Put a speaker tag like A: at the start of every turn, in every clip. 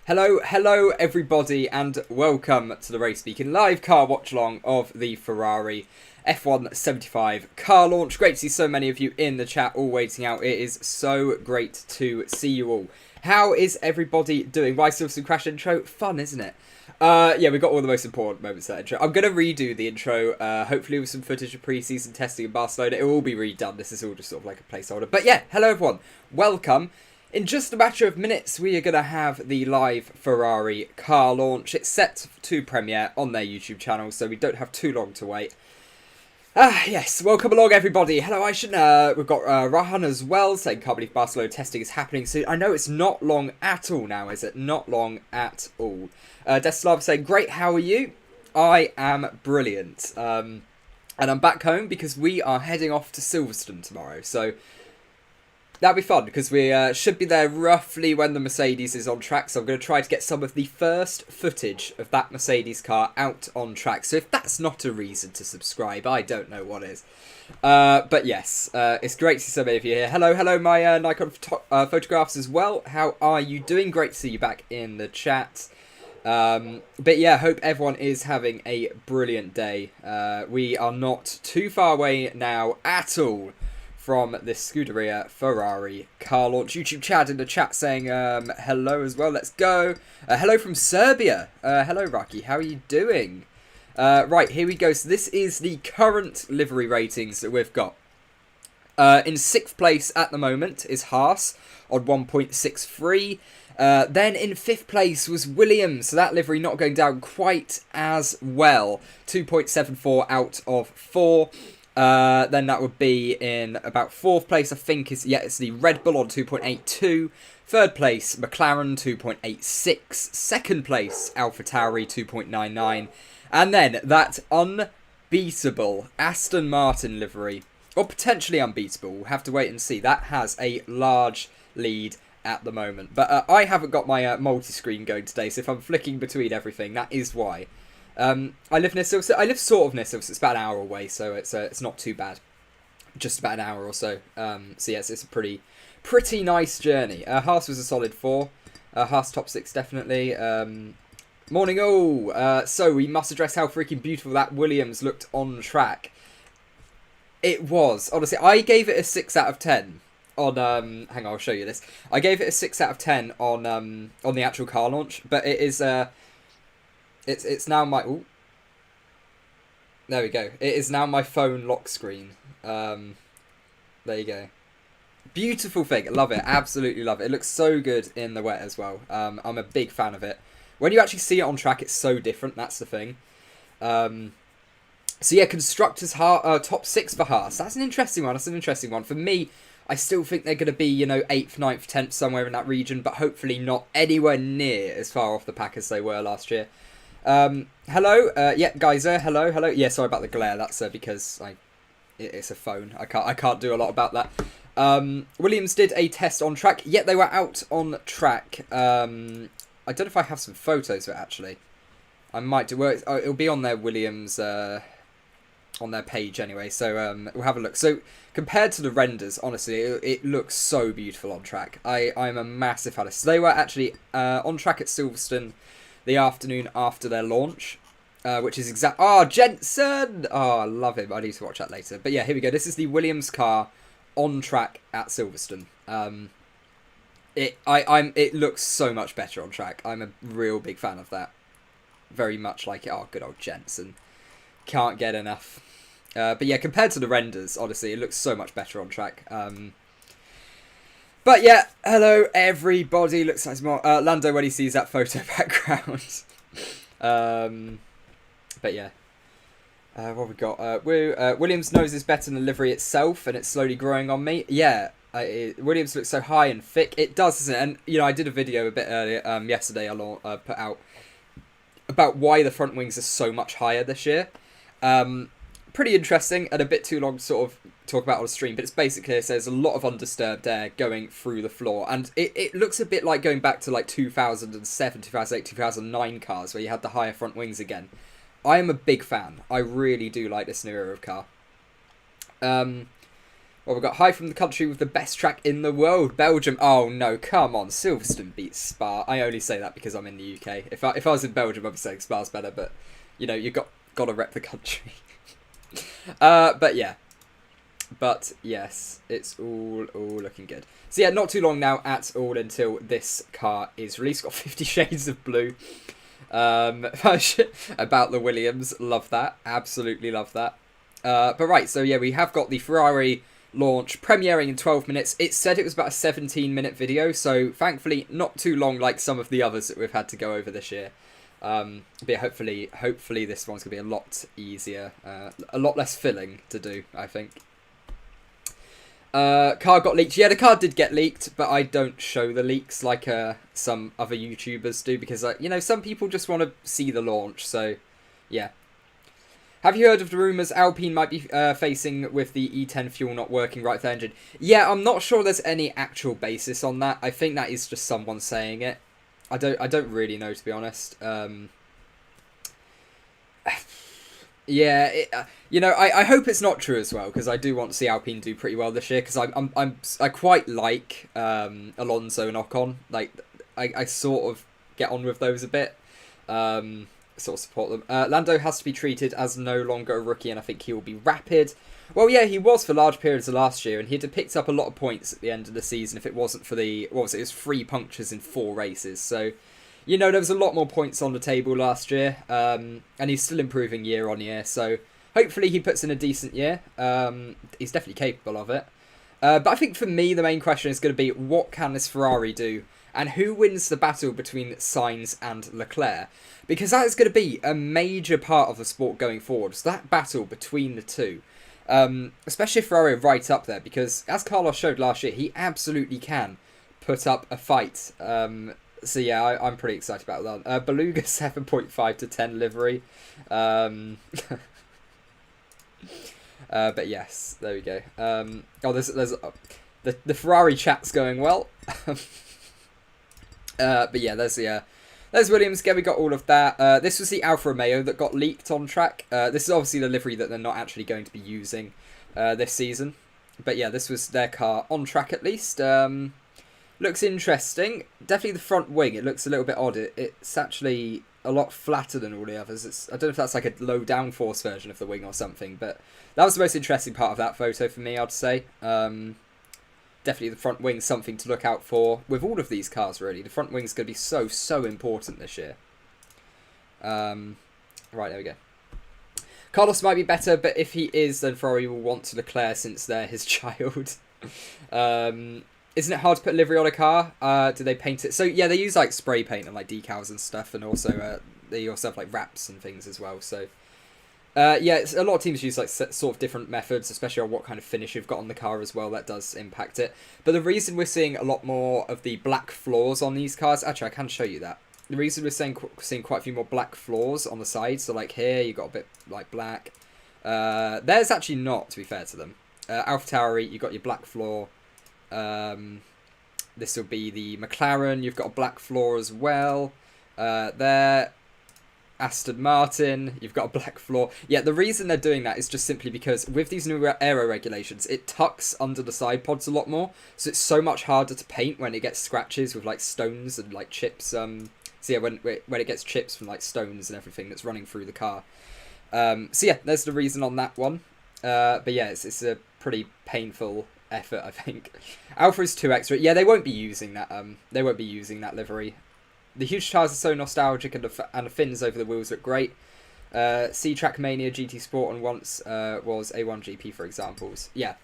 A: Hello everybody, and welcome to the Race Speaking live car watch-along of the Ferrari F1 75 car launch. Great to see so many of you in the chat all waiting out. It is so great to see you all. How is everybody doing? Why still some crash intro? Fun, isn't it? Yeah, we got all the most important moments of that intro. I'm going to redo the intro, hopefully with some footage of pre-season testing in Barcelona. It will all be redone. This is all just sort of like a placeholder. But yeah, hello everyone. Welcome. In just a matter of minutes, we are going to have the live Ferrari car launch. It's set to premiere on their YouTube channel, so we don't have too long to wait. Yes, welcome along everybody. Hello Aishan, we've got Rahan as well, saying can't believe Barcelona testing is happening soon. I know it's not long at all now, is it? Not long at all. Deslav saying, great, how are you? I am brilliant. And I'm back home because we are heading off to Silverstone tomorrow, so that'll be fun because we should be there roughly when the Mercedes is on track. So I'm going to try to get some of the first footage of that Mercedes car out on track. So if that's not a reason to subscribe, I don't know what is. But yes, it's great to see so many of you here. Hello, my Nikon photographs as well. How are you doing? Great to see you back in the chat. But yeah, hope everyone is having a brilliant day. We are not too far away now at all from this Scuderia Ferrari car launch. YouTube chat in the chat saying hello as well. Let's go. Hello from Serbia. Hello, Rocky. How are you doing? Right, here we go. So this is the current livery ratings that we've got. In 6th place at the moment is Haas on 1.63. Then in 5th place was Williams. So that livery not going down quite as well. 2.74 out of 4. Then that would be in about 4th place, I think, it's the Red Bull on 2.82. 3rd place, McLaren 2.86. 2nd place, AlphaTauri 2.99. And then that unbeatable Aston Martin livery, or potentially unbeatable, we'll have to wait and see. That has a large lead at the moment. But I haven't got my multi-screen going today, so if I'm flicking between everything, that is why. I live near Silverstone. I live sort of near Silverstone. It's about an hour away, so it's not too bad. Just about an hour or so. So yes, it's a pretty nice journey. Haas was a solid 4. Haas top 6 definitely. Morning all. So we must address how freaking beautiful that Williams looked on track. It was, honestly. I gave it a 6 out of 10 on hang on, I'll show you this. I gave it a 6 out of 10 on the actual car launch, but it is It's now my... Ooh. There we go. It is now my phone lock screen. There you go. Beautiful thing. Love it. Absolutely love it. It looks so good in the wet as well. I'm a big fan of it. When you actually see it on track, it's so different. That's the thing. So yeah, Constructors top 6 for Haas. That's an interesting one. That's an interesting one. For me, I still think they're going to be, 8th, 9th, 10th, somewhere in that region, but hopefully not anywhere near as far off the pack as they were last year. Hello, yeah, Geyser, hello. Yeah, sorry about the glare. That's because it's a phone. I can't do a lot about that. Williams did a test on track. Yeah, they were out on track. I don't know if I have some photos of it actually. I might do. Well, it'll be on their Williams on their page anyway. So we'll have a look. So compared to the renders, honestly, it looks so beautiful on track. I'm a massive fan of. So they were actually on track at Silverstone the afternoon after their launch, which is exact. Oh, Jensen! Oh, I love him. I need to watch that later. But yeah, here we go. This is the Williams car on track at Silverstone. It looks so much better on track. I'm a real big fan of that. Very much like it. Oh, good old Jensen. Can't get enough. But yeah, compared to the renders, honestly, it looks so much better on track. But yeah, hello everybody. Looks like more Lando when he sees that photo background. But yeah, what we got? Williams knows is better than the livery itself, and it's slowly growing on me. Yeah, Williams looks so high and thick. It does, doesn't it? And I did a video a bit earlier yesterday. I put out about why the front wings are so much higher this year. Pretty interesting and a bit too long to sort of talk about on a stream, but it's basically, it says a lot of undisturbed air going through the floor, and it looks a bit like going back to like 2007, 2008, 2009 cars where you had the higher front wings again. I am a big fan. I really do like this new era of car. Well, we've got hi from the country with the best track in the world, Belgium. Oh no, come on, Silverstone beats Spa. I only say that because I'm in the UK. If I was in Belgium, I'd be saying Spa's better, but you know, you got to rep the country. But yeah. But yes, it's all looking good. So yeah, not too long now at all until this car is released. Got 50 Shades of Blue. About the Williams, love that. Absolutely love that. But right, so yeah, we have got the Ferrari launch premiering in 12 minutes. It said it was about a 17-minute video, so thankfully not too long like some of the others that we've had to go over this year. But yeah, hopefully this one's going to be a lot easier, a lot less filling to do, I think. Car got leaked. Yeah, the car did get leaked, but I don't show the leaks like some other YouTubers do because, you know, some people just want to see the launch. So, yeah. Have you heard of the rumours Alpine might be facing with the E10 fuel not working right with the engine? Yeah, I'm not sure there's any actual basis on that. I think that is just someone saying it. I don't really know, to be honest. Yeah, you know, I hope it's not true as well because I do want to see Alpine do pretty well this year because I quite like Alonso and Ocon. Like I sort of get on with those a bit, sort of support them. Lando has to be treated as no longer a rookie, and I think he will be rapid. Well, yeah, he was for large periods of last year, and he'd have picked up a lot of points at the end of the season if it wasn't for the what was it? It was 3 punctures in 4 races, so. You know, there was a lot more points on the table last year, and he's still improving year on year, so hopefully he puts in a decent year. He's definitely capable of it. But I think for me, the main question is going to be, what can this Ferrari do, and who wins the battle between Sainz and Leclerc? Because that is going to be a major part of the sport going forward, so that battle between the two. Especially if Ferrari are right up there, because as Carlos showed last year, he absolutely can put up a fight. So yeah, I'm pretty excited about that. Beluga 7.5 to 10 livery. But yes, there we go. There's the Ferrari chat's going well. But yeah, there's Williams. Again, we got all of that. This was the Alfa Romeo that got leaked on track. This is obviously the livery that they're not actually going to be using this season. But yeah, this was their car on track at least. Looks interesting. Definitely the front wing. It looks a little bit odd. It's actually a lot flatter than all the others. I don't know if that's like a low downforce version of the wing or something, but that was the most interesting part of that photo for me, I'd say. Definitely the front wing's something to look out for with all of these cars, really. The front wing's going to be so important this year. Right, there we go. Carlos might be better, but if he is, then Ferrari will want to Leclerc since they're his child. Isn't it hard to put livery on a car? Do they paint it? So yeah, they use like spray paint and like decals and stuff, and also they also have like wraps and things as well. So yeah, a lot of teams use like sort of different methods, especially on what kind of finish you've got on the car as well. That does impact it. But the reason we're seeing a lot more of the black floors on these cars, actually, I can show you that. The reason we're seeing quite a few more black floors on the sides, so like here you got a bit like black. There's actually not, to be fair to them. AlphaTauri, you got your black floor. This will be the McLaren. You've got a black floor as well. There, Aston Martin. You've got a black floor. Yeah, the reason they're doing that is just simply because with these new aero regulations, it tucks under the side pods a lot more, so it's so much harder to paint when it gets scratches with like stones and like chips. So yeah, when it gets chips from like stones and everything that's running through the car. So yeah, there's the reason on that one. But yeah, it's a pretty painful effort, I think. Alpha is 2 extra. Yeah, they won't be using that. They won't be using that livery. The huge tires are so nostalgic, and the fins over the wheels look great. C-Track Mania, GT Sport, and once was A1 GP for examples. Yeah.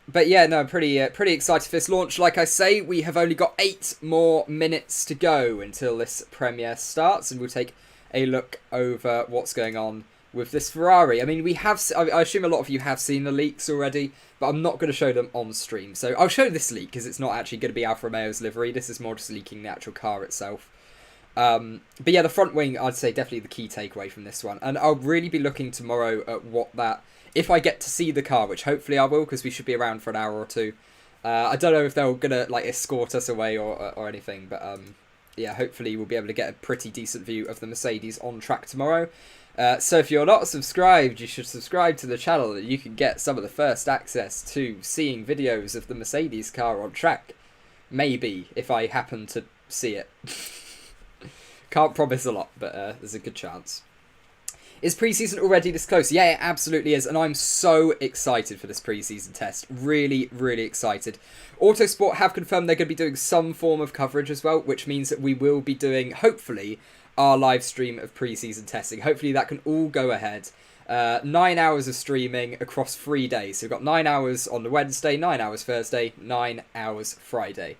A: But yeah, no, pretty excited for this launch. Like I say, we have only got 8 more minutes to go until this premiere starts, and we'll take a look over what's going on with this Ferrari. I mean, I assume a lot of you have seen the leaks already, but I'm not going to show them on stream. So I'll show this leak because it's not actually going to be Alfa Romeo's livery. This is more just leaking the actual car itself. But yeah, the front wing, I'd say definitely the key takeaway from this one. And I'll really be looking tomorrow at what that, if I get to see the car, which hopefully I will, because we should be around for an hour or two. I don't know if they're going to like escort us away or anything, but yeah, hopefully we'll be able to get a pretty decent view of the Mercedes on track tomorrow. So if you're not subscribed, you should subscribe to the channel, and you can get some of the first access to seeing videos of the Mercedes car on track. Maybe, if I happen to see it. Can't promise a lot, but there's a good chance. Is pre-season already this close? Yeah, it absolutely is, and I'm so excited for this pre-season test. Really, really excited. Autosport have confirmed they're going to be doing some form of coverage as well, which means that we will be doing, hopefully, our live stream of pre-season testing. Hopefully that can all go ahead. 9 hours of streaming across 3 days. So we've got 9 hours on the Wednesday, 9 hours Thursday, 9 hours Friday.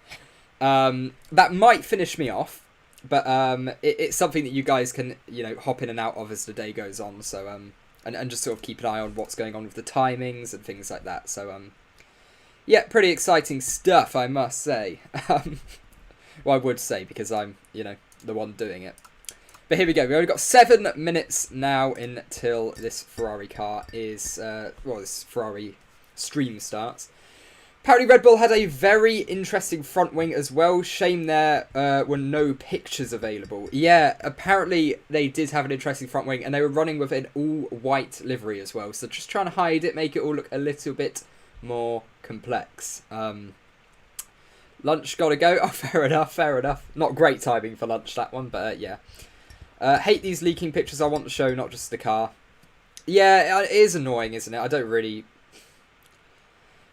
A: That might finish me off. But it's something that you guys can, hop in and out of as the day goes on. So and just sort of keep an eye on what's going on with the timings and things like that. So yeah, pretty exciting stuff, I must say. Well, I would say because I'm, the one doing it. But here we go. We've only got 7 minutes now until this Ferrari car is, this Ferrari stream starts. Apparently Red Bull had a very interesting front wing as well. Shame there were no pictures available. Yeah, apparently they did have an interesting front wing, and they were running with an all-white livery as well. So just trying to hide it, make it all look a little bit more complex. Lunch gotta go. Oh, fair enough, fair enough. Not great timing for lunch, that one, but yeah. Hate these leaking pictures. I want the show, not just the car. Yeah, it is annoying, isn't it? I don't really...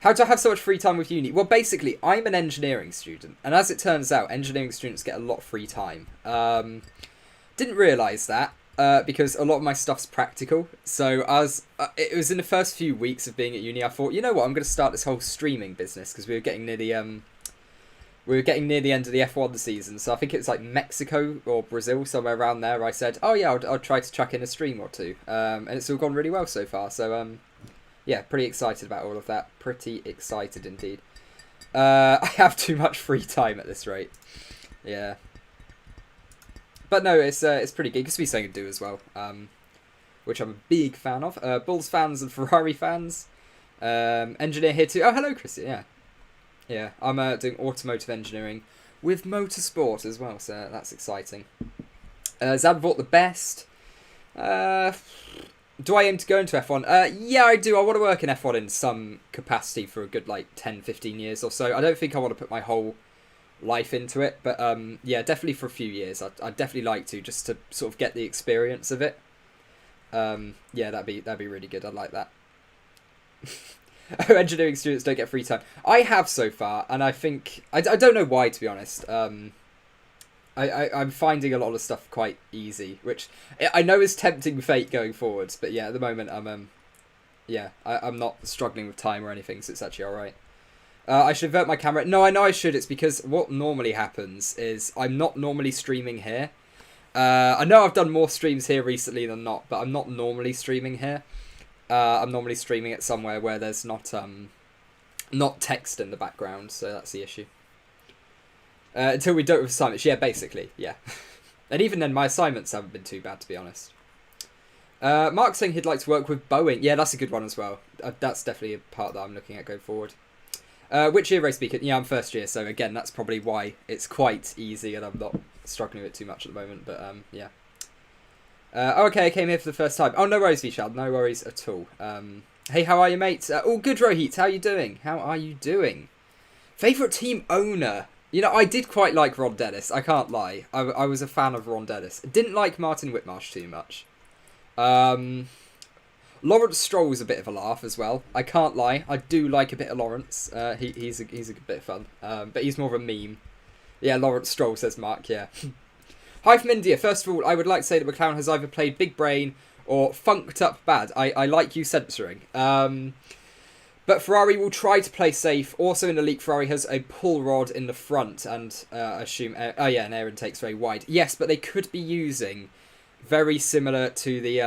A: How do I have so much free time with uni? Well, basically, I'm an engineering student, and as it turns out, engineering students get a lot of free time. Didn't realise that, because a lot of my stuff's practical. So it was in the first few weeks of being at uni, I thought, you know what, I'm going to start this whole streaming business, because we were getting near the end of the F1 season. So I think it's like Mexico or Brazil, somewhere around there. I said, oh yeah, I'll try to chuck in a stream or two, and it's all gone really well so far. So yeah, pretty excited about all of that. Pretty excited indeed. I have too much free time at this rate. Yeah. But no, it's pretty good. It gives me something to do as well, which I'm a big fan of. Bulls fans and Ferrari fans. Engineer here too. Oh, hello, Christian. Yeah. Yeah, I'm doing automotive engineering with motorsport as well, so that's exciting. Zandvoort the best. Do I aim to go into F1? Yeah, I do. I want to work in F1 in some capacity for a good, 10, 15 years or so. I don't think I want to put my whole life into it, but yeah, definitely for a few years. I'd definitely like to, just to sort of get the experience of it. Yeah, that'd be really good. I'd like that. Engineering students don't get free time. I have so far, and I think... I don't know why, to be honest. I'm finding a lot of stuff quite easy, which I know is tempting fate going forwards, but yeah, at the moment I'm not struggling with time or anything, so it's actually alright. I should invert my camera. No, I know I should. It's because what normally happens is I'm not normally streaming here. I know I've done more streams here recently than not, but I'm not normally streaming here. I'm normally streaming it somewhere where there's not text in the background, so that's the issue. Until we do it with assignments. Yeah, basically, yeah. And even then, my assignments haven't been too bad, to be honest. Mark's saying he'd like to work with Boeing. Yeah, that's a good one as well. That's definitely a part that I'm looking at going forward. Which year race speaker? Yeah, I'm first year, so again, that's probably why it's quite easy and I'm not struggling with it too much at the moment, but yeah. Okay, I came here for the first time. Oh, no worries, Vishal. No worries at all. Hey, how are you, mate? Oh, good, Rohit. How are you doing? How are you doing? Favourite team owner? I did quite like Ron Dennis. I can't lie. I was a fan of Ron Dennis. Didn't like Martin Whitmarsh too much. Lawrence Stroll's a bit of a laugh as well. I can't lie. I do like a bit of Lawrence. He's a good bit of fun. But he's more of a meme. Yeah, Lawrence Stroll, says Mark, yeah. Hi from India. First of all, I would like to say that McLaren has either played big brain or funked up bad. I like you censoring. But Ferrari will try to play safe. Also in the leak, Ferrari has a pull rod in the front and assume... an air intake's very wide. Yes, but they could be using very similar to the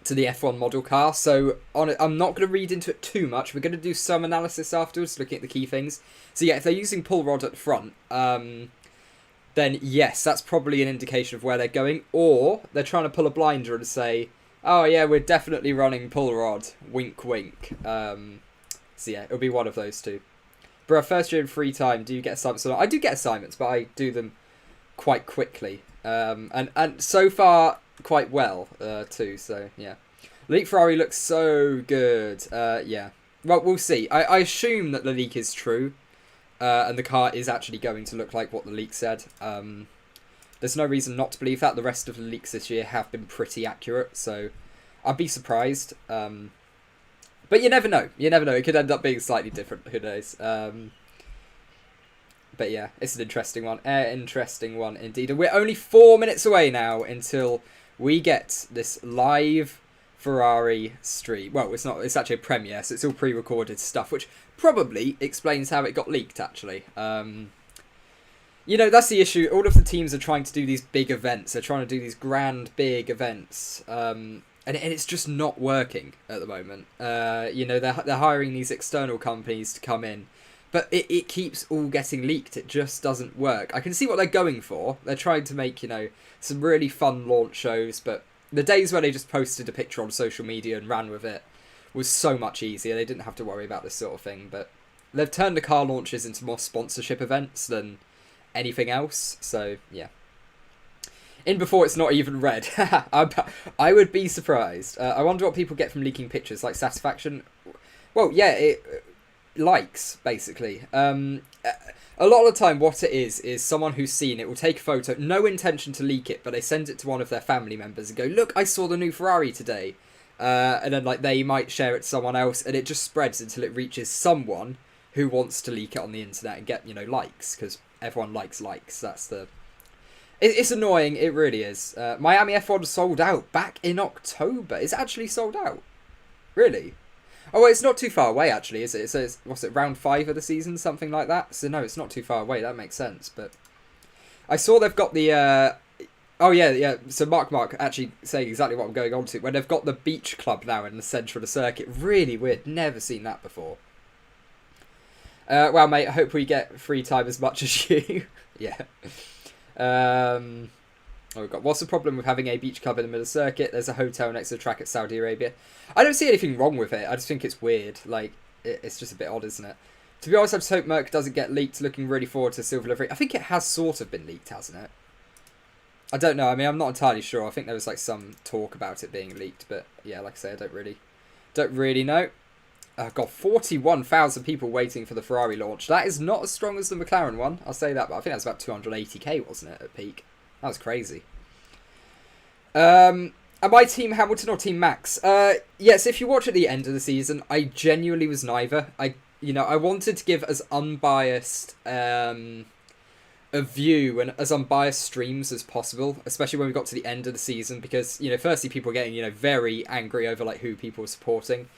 A: F1 model car. So I'm not going to read into it too much. We're going to do some analysis afterwards, looking at the key things. So yeah, if they're using pull rod at the front, then yes, that's probably an indication of where they're going. Or they're trying to pull a blinder and say... Oh yeah, we're definitely running pull rod. Wink, wink. So yeah, it'll be one of those two. Bro, first year in free time, do you get assignments or not? I do get assignments, but I do them quite quickly. And so far, quite well too. So yeah, leak Ferrari looks so good. Yeah, well, we'll see. I assume that the leak is true, and the car is actually going to look like what the leak said. There's no reason not to believe that. The rest of the leaks this year have been pretty accurate, so I'd be surprised. But you never know. You never know. It could end up being slightly different. Who knows? But yeah, it's an interesting one. Interesting one indeed. And we're only 4 minutes away now until we get this live Ferrari stream. Well, it's not. It's actually a premiere, so it's all pre-recorded stuff, which probably explains how it got leaked, actually. You know, that's the issue. All of the teams are trying to do these big events. They're trying to do these grand, big events. And it's just not working at the moment. You know, they're hiring these external companies to come in. But it keeps all getting leaked. It just doesn't work. I can see what they're going for. They're trying to make, you know, some really fun launch shows. But the days where they just posted a picture on social media and ran with it was so much easier. They didn't have to worry about this sort of thing. But they've turned the car launches into more sponsorship events than anything else. So, yeah. In before it's not even red. I would be surprised. I wonder what people get from leaking pictures. Like satisfaction? Well, yeah, likes, basically. A lot of the time what it is someone who's seen it will take a photo, no intention to leak it, but they send it to one of their family members and go, look, I saw the new Ferrari today. And then like they might share it to someone else, and it just spreads until it reaches someone who wants to leak it on the internet and get, you know, likes, because everyone likes. That's the... It's annoying, it really is. Miami F1 sold out back in October. It's actually sold out. Really? Oh, well, it's not too far away, actually, is it? It says, what's it, round 5 of the season, something like that? So, no, it's not too far away. That makes sense. But I saw they've got the... Oh, yeah. So, Mark actually saying exactly what I'm going on to. When they've got the beach club now in the centre of the circuit. Really weird. Never seen that before. Well, mate, I hope we get free time as much as you. Yeah. We've got, what's the problem with having a beach club in the middle of the circuit? There's a hotel next to the track at Saudi Arabia. I don't see anything wrong with it. I just think it's weird. Like, it's just a bit odd, isn't it? To be honest, I just hope Merc doesn't get leaked. Looking really forward to Silver Livery. I think it has sort of been leaked, hasn't it? I don't know. I mean, I'm not entirely sure. I think there was like some talk about it being leaked, but yeah, like I say, I don't really know. God, 41,000 people waiting for the Ferrari launch. That is not as strong as the McLaren one. I'll say that, but I think that's about 280k, wasn't it, at peak? That was crazy. Am I Team Hamilton or Team Max? Yes, if you watch at the end of the season, I genuinely was neither. I wanted to give as unbiased a view and as unbiased streams as possible, especially when we got to the end of the season, because, you know, firstly, people were getting, you know, very angry over, like, who people were supporting.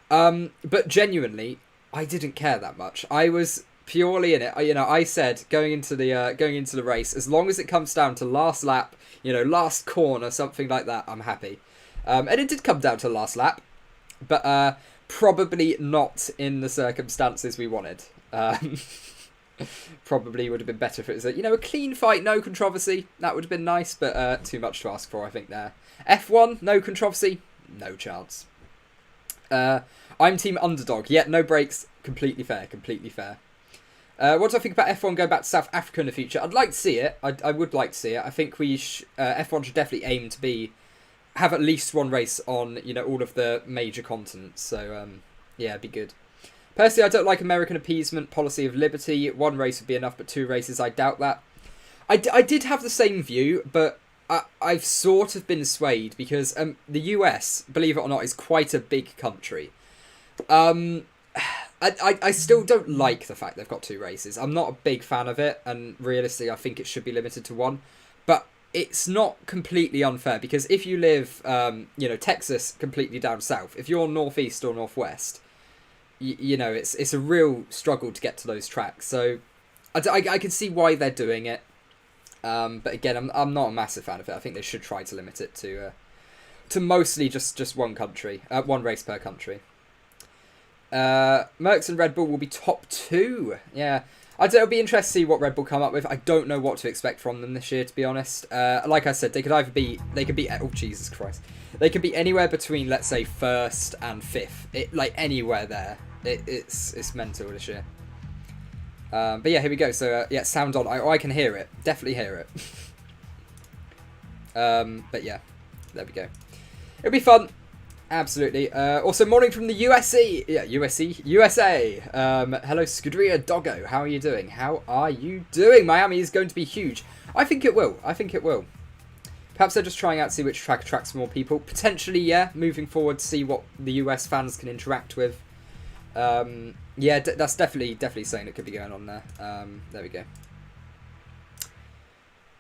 A: But genuinely, I didn't care that much. I was purely in it. You know, I said going into the race, as long as it comes down to last lap, you know, last corner, something like that, I'm happy. And it did come down to last lap, but probably not in the circumstances we wanted. Probably would have been better if it was a clean fight, no controversy. That would have been nice, but too much to ask for, I think. There, F1, no controversy, no chance. I'm Team Underdog. Yeah, no breaks. Completely fair. What do I think about F1 going back to South Africa in the future? I'd like to see it. I would like to see it. I think F1 should definitely aim to have at least one race on, you know, all of the major continents. So, yeah, it'd be good. Personally, I don't like American appeasement policy of liberty. One race would be enough, but 2 races, I doubt that. I did have the same view, but I've sort of been swayed because the US, believe it or not, is quite a big country. I still don't like the fact they've got 2 races. I'm not a big fan of it, and realistically, I think it should be limited to 1. But it's not completely unfair because if you live, Texas completely down south, if you're northeast or northwest, you know, it's a real struggle to get to those tracks. So I can see why they're doing it. But again, I'm not a massive fan of it. I think they should try to limit it to mostly just one country, 1 race per country. Mercs and Red Bull will be top 2. Yeah, it'll be interesting to see what Red Bull come up with. I don't know what to expect from them this year, to be honest. Like I said, they could be oh Jesus Christ, they could be anywhere between, let's say, 1st and 5th. Like anywhere there. It's mental this year. But yeah, here we go. So yeah, sound on. I can hear it. Definitely hear it. But yeah, There we go. It'll be fun. Absolutely. Also, morning from the USA. Yeah, USA. Hello, Scuderia Doggo. How are you doing? How are you doing? Miami is going to be huge. I think it will. I think it will. Perhaps they're just trying out to see which track attracts more people. Potentially, yeah, moving forward to see what the US fans can interact with. Yeah, that's definitely something that could be going on there. There we go.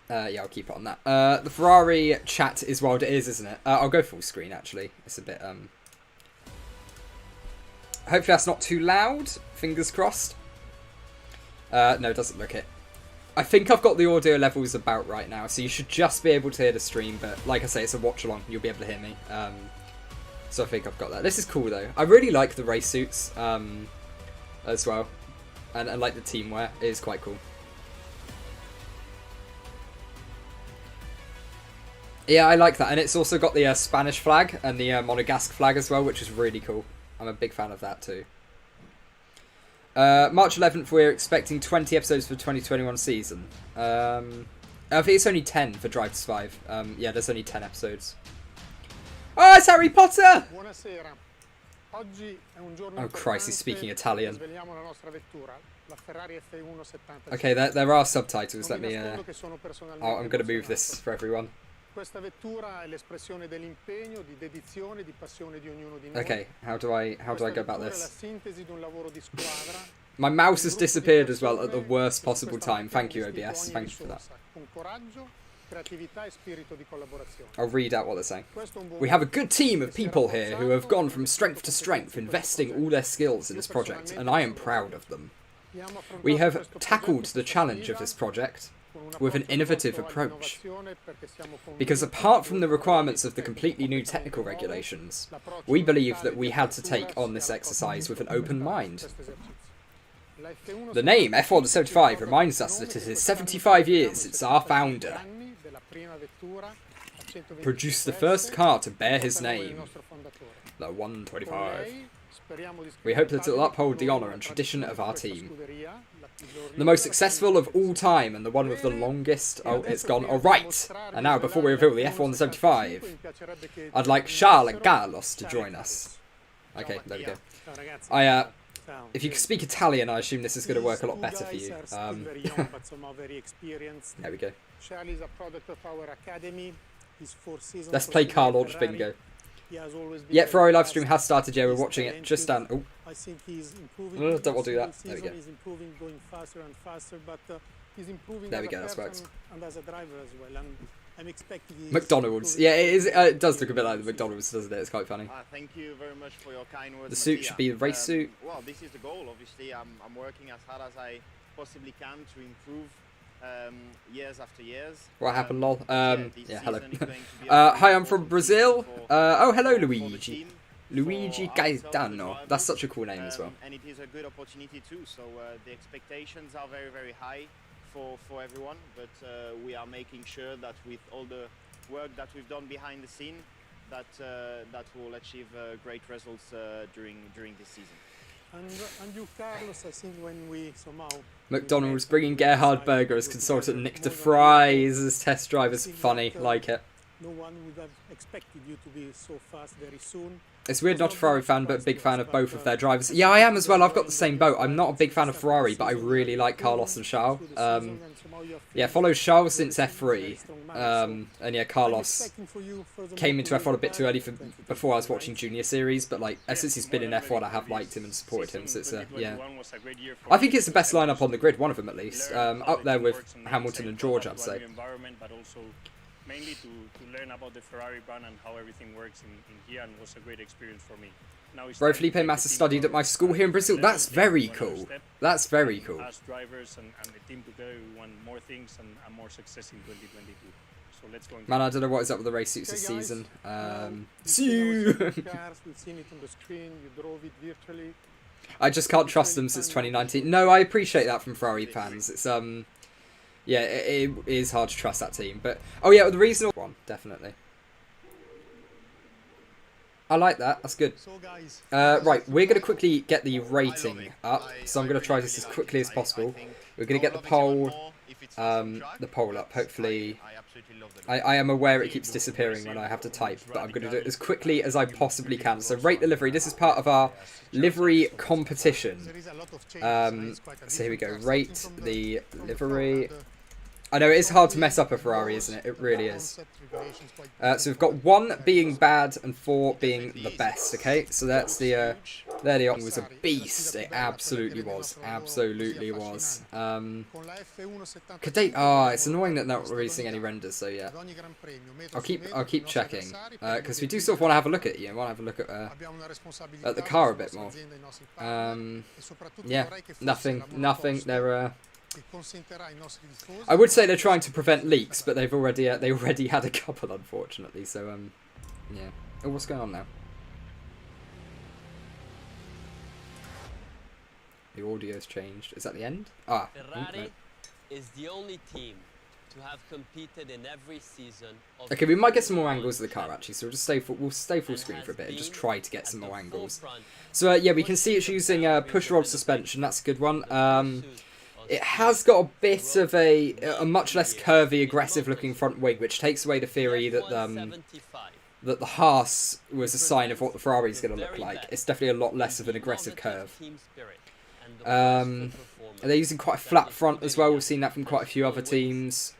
A: Yeah, I'll keep it on that. The Ferrari chat is wild it is, isn't it? I'll go full screen, actually. It's a bit, hopefully that's not too loud. Fingers crossed. No, it doesn't look it. I think I've got the audio levels about right now, so you should just be able to hear the stream, but like I say, it's a watch-along. You'll be able to hear me. So I think I've got that. This is cool, though. I really like the race suits as well. And like the team wear. It is quite cool. Yeah, I like that. And it's also got the Spanish flag and the Monegasque flag as well, which is really cool. I'm a big fan of that too. March 11th, we're expecting 20 episodes for the 2021 season. I think it's only 10 for Drive to Survive. Yeah, there's only 10 episodes. Oh, it's Harry Potter! Oh Christ, he's speaking Italian. Okay, there are subtitles. Let me... I'm going to move this for everyone. Okay, how do I go about this? My mouse has disappeared as well at the worst possible time. Thank you, OBS. Thank you for that. I'll read out what they're saying. We have a good team of people here who have gone from strength to strength, investing all their skills in this project, and I am proud of them. We have tackled the challenge of this project with an innovative approach. Because apart from the requirements of the completely new technical regulations, we believe that we had to take on this exercise with an open mind. The name F1 75 reminds us that it is 75 years since our founder produced the first car to bear his name, the 125. We hope that it will uphold the honour and tradition of our team. The most successful of all time and the one with the longest... Oh, it's gone. Alright! And now, before we reveal the F1 75, I'd like Charles and Carlos to join us. Okay, there we go. If you speak Italian, I assume this is going to work a lot better for you. There we go. Let's play Car Launch Bingo. Yeah, Ferrari live stream has started. Yeah, we're watching it just down. Oh, don't want to do that. There we go. There we go. That works. McDonald's. Yeah, it is. It does look a bit like the McDonald's, doesn't it? It's quite funny.
B: Thank you very much for your kind words.
A: The suit should be the race suit.
B: Well, this is the goal. Obviously, I'm working as hard as I possibly can to improve. Years after years.
A: What happened, lol? Yeah, hello. Hi, I'm from Brazil. Oh, hello, Luigi. Luigi Gaetano. That's such a cool name as well.
B: And it is a good opportunity too. So the expectations are very, very high for everyone. But we are making sure that with all the work that we've done behind the scene, that will achieve great results during this season.
C: And you, Carlos, I think when we somehow...
A: McDonald's bringing Gerhard Berger as consultant, Nick de Vries as test drivers. Funny, like it.
C: No one would have expected you to be so fast very soon.
A: It's weird, not a Ferrari fan, but a big fan of both of their drivers. Yeah, I am as well. I've got the same boat. I'm not a big fan of Ferrari, but I really like Carlos and Charles. Yeah, followed Charles since F3. And yeah, Carlos came into F1 a bit too early before I was watching Junior Series, but like since he's been in F1, I have liked him and supported him. So it's yeah. I think it's the best lineup on the grid, one of them at least. Up there with Hamilton and George, I'd say.
D: Mainly to learn about the Ferrari brand and how everything works in here, and was a great experience for me. Now
A: Bro, Felipe Massa studied at my school here in Brazil. That's very cool. That's very cool.
D: As drivers and the team together, we want more things and more success in 2022. So let's go.
A: Man, I don't know what is up with the race suits this season. See you. I just can't trust them since 2019. No, I appreciate that from Ferrari fans. It's yeah, it is hard to trust that team, but oh yeah, the reasonable one, definitely. I like that. That's good. Right, we're going to quickly get the rating up, so I'm going to try this as quickly as possible. We're going to get the poll
B: if it's fast on track,
A: the poll up.
B: but
A: Hopefully,
B: I absolutely love the
A: I am aware it keeps disappearing when I have to type, but I'm going to do it as quickly as I possibly can. So rate the livery. This is part of our livery competition.
C: There is a lot of changes.
A: So here we go. Rate the livery. I know it is hard to mess up a Ferrari, isn't it? It really is. So we've got 1 being bad and 4 being the best, okay? So that's the, there the option was a beast. It absolutely was. Absolutely was. Could they, it's annoying that they're not releasing any renders, so yeah. I'll keep checking. Because we do sort of want to have a look at, you know, want to have a look at the car a bit more. Yeah, nothing, they're, I would say they're trying to prevent leaks, but they've already had a couple, unfortunately. So yeah. Oh, what's going on now? The audio's changed. Is that the end?
E: Ferrari is the only team to have competed in every season.
A: Okay, we might get some more angles of the car actually, so we'll stay full screen for a bit and just try to get some more angles. So yeah, we can see it's using push rod suspension. That's a good one. It has got a bit of a much less curvy, aggressive-looking front wing, which takes away the theory that the Haas was a sign of what the Ferrari is going to look like. It's definitely a lot less of an aggressive curve. They're using quite a flat front as well. We've seen that from quite a few other teams.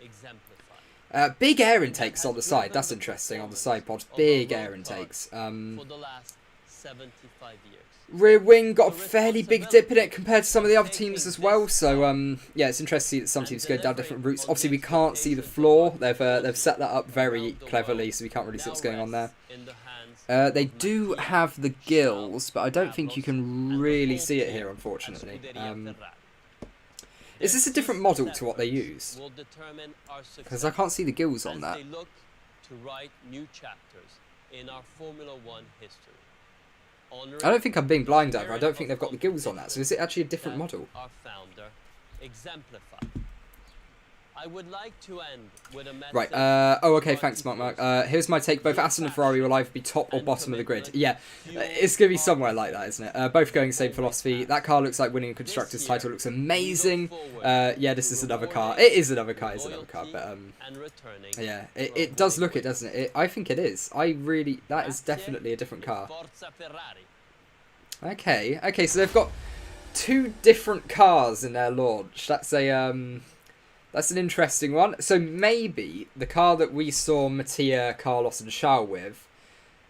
A: Big air intakes on the side. That's interesting on the side pods. Big air intakes. Rear wing got a fairly big dip in it compared to some of the other teams as well. So yeah, it's interesting to see that some teams go down different routes. Obviously, we can't see the floor. They've set that up very cleverly, so we can't really see what's going on there. They do have the gills, but I don't think you can really see it here, unfortunately. Is this a different model to what they use? Because I can't see the gills on that. I don't think I'm being blind either. I don't think they've got the gills on that. So is it actually a different model? Right. Oh, okay. Thanks, Mark. Here's my take. Both Aston and Ferrari will either be top or bottom of the grid. Yeah, it's going to be somewhere like that, isn't it? Both going same philosophy. That car looks like winning a constructor's title. Looks amazing. Yeah, this is another car. It is another car. It's another car. But yeah, it does look it, doesn't it? I think it is. That is definitely a different car. Okay. Okay. So they've got 2 different cars in their launch. That's an interesting one. So maybe the car that we saw Mattia, Carlos and Charles with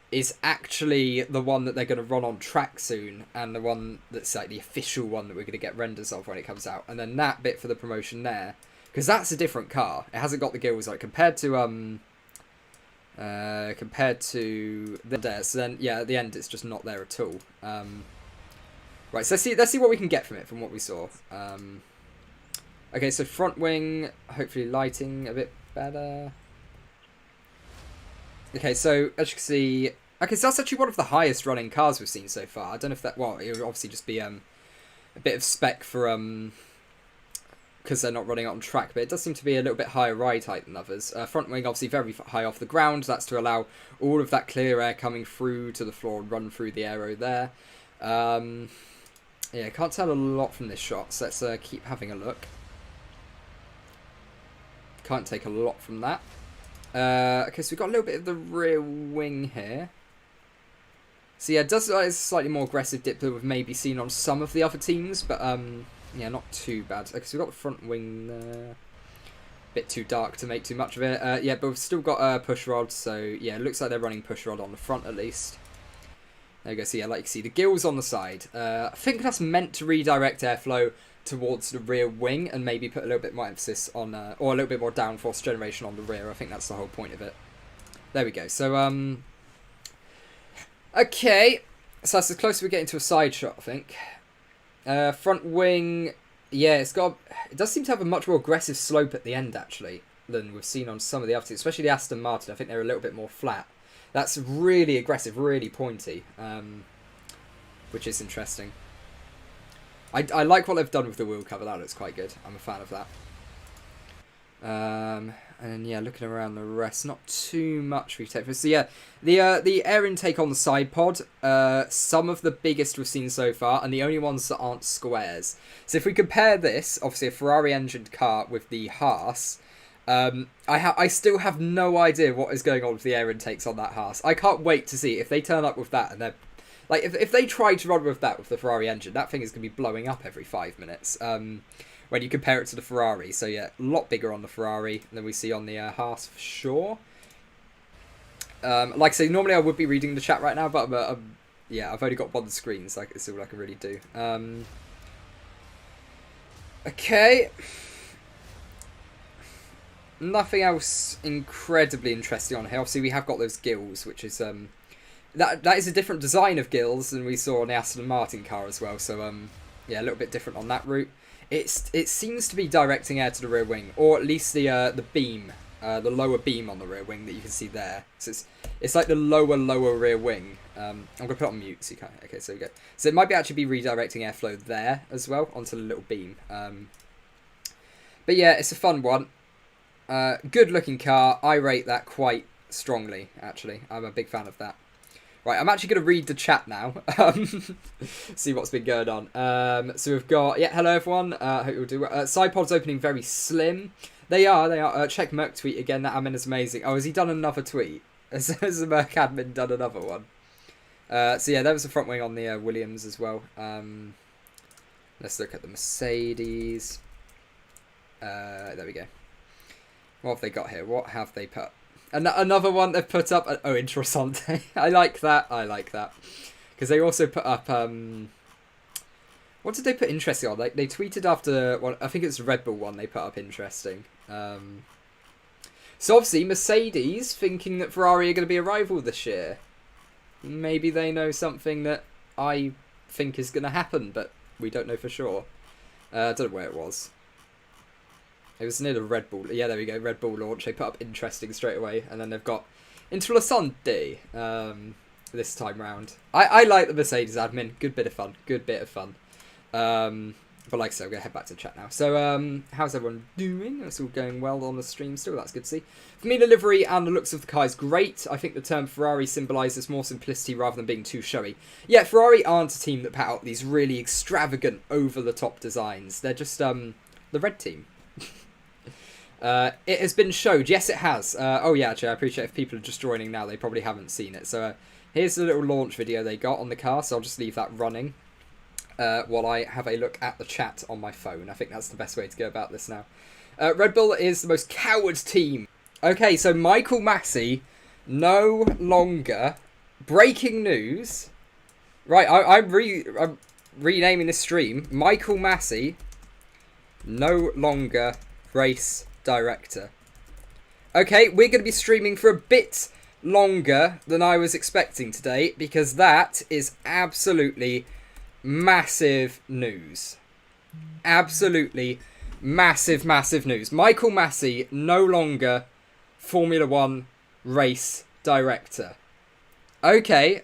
A: is actually the one that they're going to run on track soon, and the one that's like the official one that we're going to get renders of when it comes out. And then that bit for the promotion there, because that's a different car. It hasn't got the gills like compared to there. So then yeah, at the end it's just not there at all. Right, so let's see what we can get from it from what we saw. Okay, so front wing, hopefully lighting a bit better. Okay, so as you can see, okay, so that's actually one of the highest running cars we've seen so far. I don't know if that, well, it would obviously just be a bit of spec for because they're not running it on track, but it does seem to be a little bit higher ride height than others. Front wing obviously very high off the ground. That's to allow all of that clear air coming through to the floor and run through the aero there. Yeah, can't tell a lot from this shot, so let's keep having a look. Can't take a lot from that. Okay, so we've got a little bit of the rear wing here. So yeah, it does look like it's a slightly more aggressive dip than we've maybe seen on some of the other teams, but yeah, not too bad. Okay, so we've got the front wing there. Bit too dark to make too much of it. Yeah, but we've still got push rods, so yeah, it looks like they're running push rod on the front at least. There you go, so yeah, like you see the gills on the side. I think that's meant to redirect airflow towards the rear wing and maybe put a little bit more emphasis on, or a little bit more downforce generation on the rear. I think that's the whole point of it. There we go. So, okay. So that's as close as we're getting to a side shot, I think. Front wing, yeah, it does seem to have a much more aggressive slope at the end, actually, than we've seen on some of the other teams, especially the Aston Martin. I think they're a little bit more flat. That's really aggressive, really pointy, which is interesting. I like what they've done with the wheel cover. That looks quite good. I'm a fan of that. And then, yeah, looking around the rest, not too much we've taken. So, yeah, the air intake on the side pod, some of the biggest we've seen so far, and the only ones that aren't squares. So if we compare this, obviously a Ferrari engined car with the Haas, I still have no idea what is going on with the air intakes on that Haas. I can't wait to see if they turn up with that, and they're like, if they try to run with that with the Ferrari engine, that thing is going to be blowing up every 5 minutes. When you compare it to the Ferrari. So yeah, a lot bigger on the Ferrari than we see on the Haas for sure. Like I say, normally I would be reading the chat right now, but yeah, I've only got one screen, so it's all I can really do. Okay. Nothing else incredibly interesting on here. Obviously, we have got those gills, which is that is a different design of gills than we saw on the Aston Martin car as well. So yeah, a little bit different on that route. It seems to be directing air to the rear wing, or at least the beam, the lower beam on the rear wing that you can see there. So it's like the lower rear wing. I'm gonna put it on mute so you can't. Okay, so we go. So it might be actually be redirecting airflow there as well onto the little beam. But yeah, it's a fun one. Good looking car. I rate that quite strongly. Actually, I'm a big fan of that. Right, I'm actually going to read the chat now. See what's been going on. So we've got, yeah, hello everyone. Hope you'll do well. Side pods opening very slim. They are. Check Merc tweet again. That admin is amazing. Oh, has he done another tweet? Has the Merc admin done another one? So yeah, there was a front wing on the Williams as well. Let's look at the Mercedes. There we go. What have they got here? What have they put? Another one they've put up. Oh, Interessante. I like that. Because they also put up. What did they put interesting on? Like they tweeted after. Well, I think it's the Red Bull one. They put up interesting. So obviously Mercedes thinking that Ferrari are going to be a rival this year. Maybe they know something that I think is going to happen, but we don't know for sure. I don't know where it was. It was near the Red Bull. Yeah, there we go. Red Bull launch. They put up interesting straight away. And then they've got Interessante this time round. I like the Mercedes admin. Good bit of fun. But like I said, I'm going to head back to the chat now. So, how's everyone doing? It's all going well on the stream still. That's good to see. For me, the livery and the looks of the car is great. I think the term Ferrari symbolises more simplicity rather than being too showy. Yeah, Ferrari aren't a team that put out these really extravagant, over-the-top designs. They're just the red team. It has been showed. Yes, it has. Oh yeah, actually, I appreciate if people are just joining now, they probably haven't seen it. So here's the little launch video they got on the car. So I'll just leave that running while I have a look at the chat on my phone. I think that's the best way to go about this now. Red Bull is the most coward team. Okay, so Michael Massie no longer... Breaking news. Right, I'm renaming this stream. Michael Massie no longer race director. Okay, we're going to be streaming for a bit longer than I was expecting today because that is absolutely massive news. Absolutely massive news. Michael Massie no longer Formula 1 race director. Okay,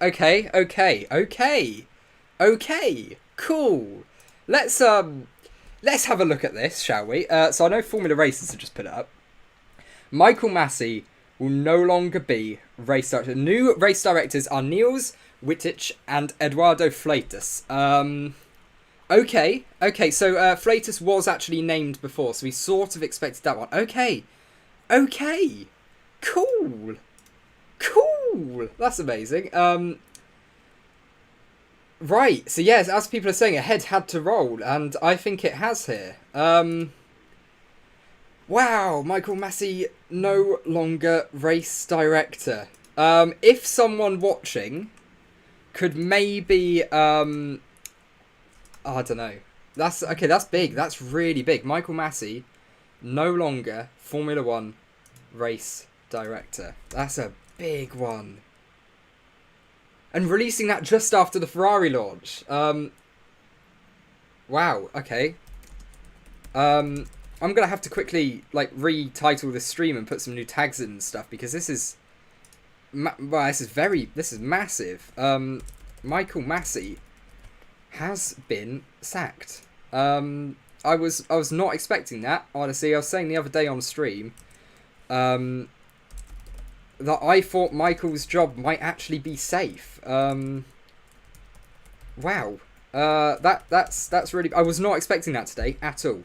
A: cool. Let's have a look at this, shall we? So I know Formula Races have just put it up. Michael Massie will no longer be race director. New race directors are Niels Wittich and Eduardo Freitas. Okay, so Freitas was actually named before, so we sort of expected that one. Okay, cool. That's amazing. Right, so yes, as people are saying, ahead had to roll, and I think it has here. Wow, Michael Massie no longer race director. If someone watching could maybe, I don't know. That's big, that's really big. Michael Massie no longer Formula 1 race director. That's a big one. And releasing that just after the Ferrari launch. Wow, okay. I'm going to have to quickly, retitle this stream and put some new tags in and stuff, because this is... this is massive. Michael Massie has been sacked. I was not expecting that, honestly. I was saying the other day on stream, that I thought Michael's job might actually be safe. Wow. That's really... I was not expecting that today at all.